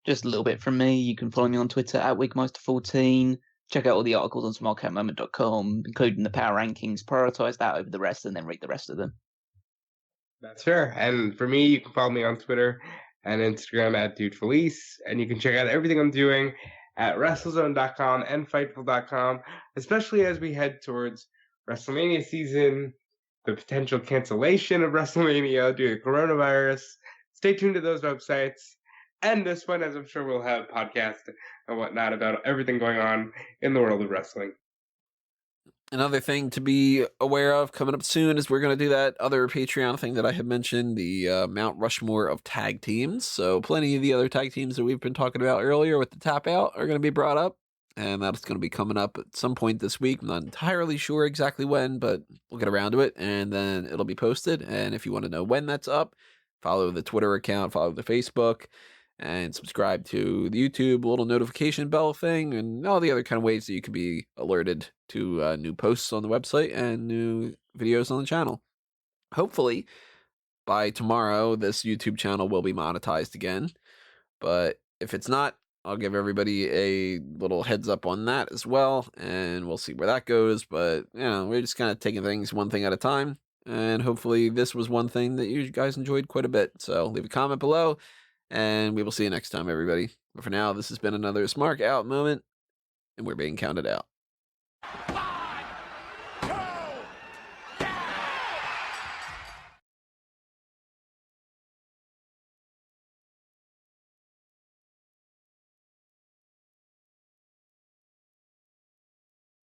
just a little bit from me. You can follow me on Twitter at Wigmeister14. Check out all the articles on smarkatmoment.com, including the power rankings. Prioritize that over the rest and then read the rest of them. That's fair. And for me, you can follow me on Twitter and Instagram at DudeFelice. And you can check out everything I'm doing at WrestleZone.com and Fightful.com, especially as we head towards WrestleMania season, the potential cancellation of WrestleMania due to coronavirus. Stay tuned to those websites. And this one, as I'm sure we'll have podcasts and whatnot about everything going on in the world of wrestling. Another thing to be aware of coming up soon is we're going to do that other Patreon thing that I had mentioned, the Mount Rushmore of tag teams. So plenty of the other tag teams that we've been talking about earlier with the tap out are going to be brought up. And that's going to be coming up at some point this week. I'm not entirely sure exactly when, but we'll get around to it. And then it'll be posted. And if you want to know when that's up, follow the Twitter account, follow the Facebook, and subscribe to the YouTube little notification bell thing and all the other kind of ways that you can be alerted to new posts on the website and new videos on the channel. Hopefully, by tomorrow, this YouTube channel will be monetized again. But if it's not, I'll give everybody a little heads up on that as well, and we'll see where that goes. But, we're just kind of taking things one thing at a time. And hopefully this was one thing that you guys enjoyed quite a bit. So leave a comment below. And we will see you next time, everybody. But for now, this has been another Smark Out moment, and we're being counted out.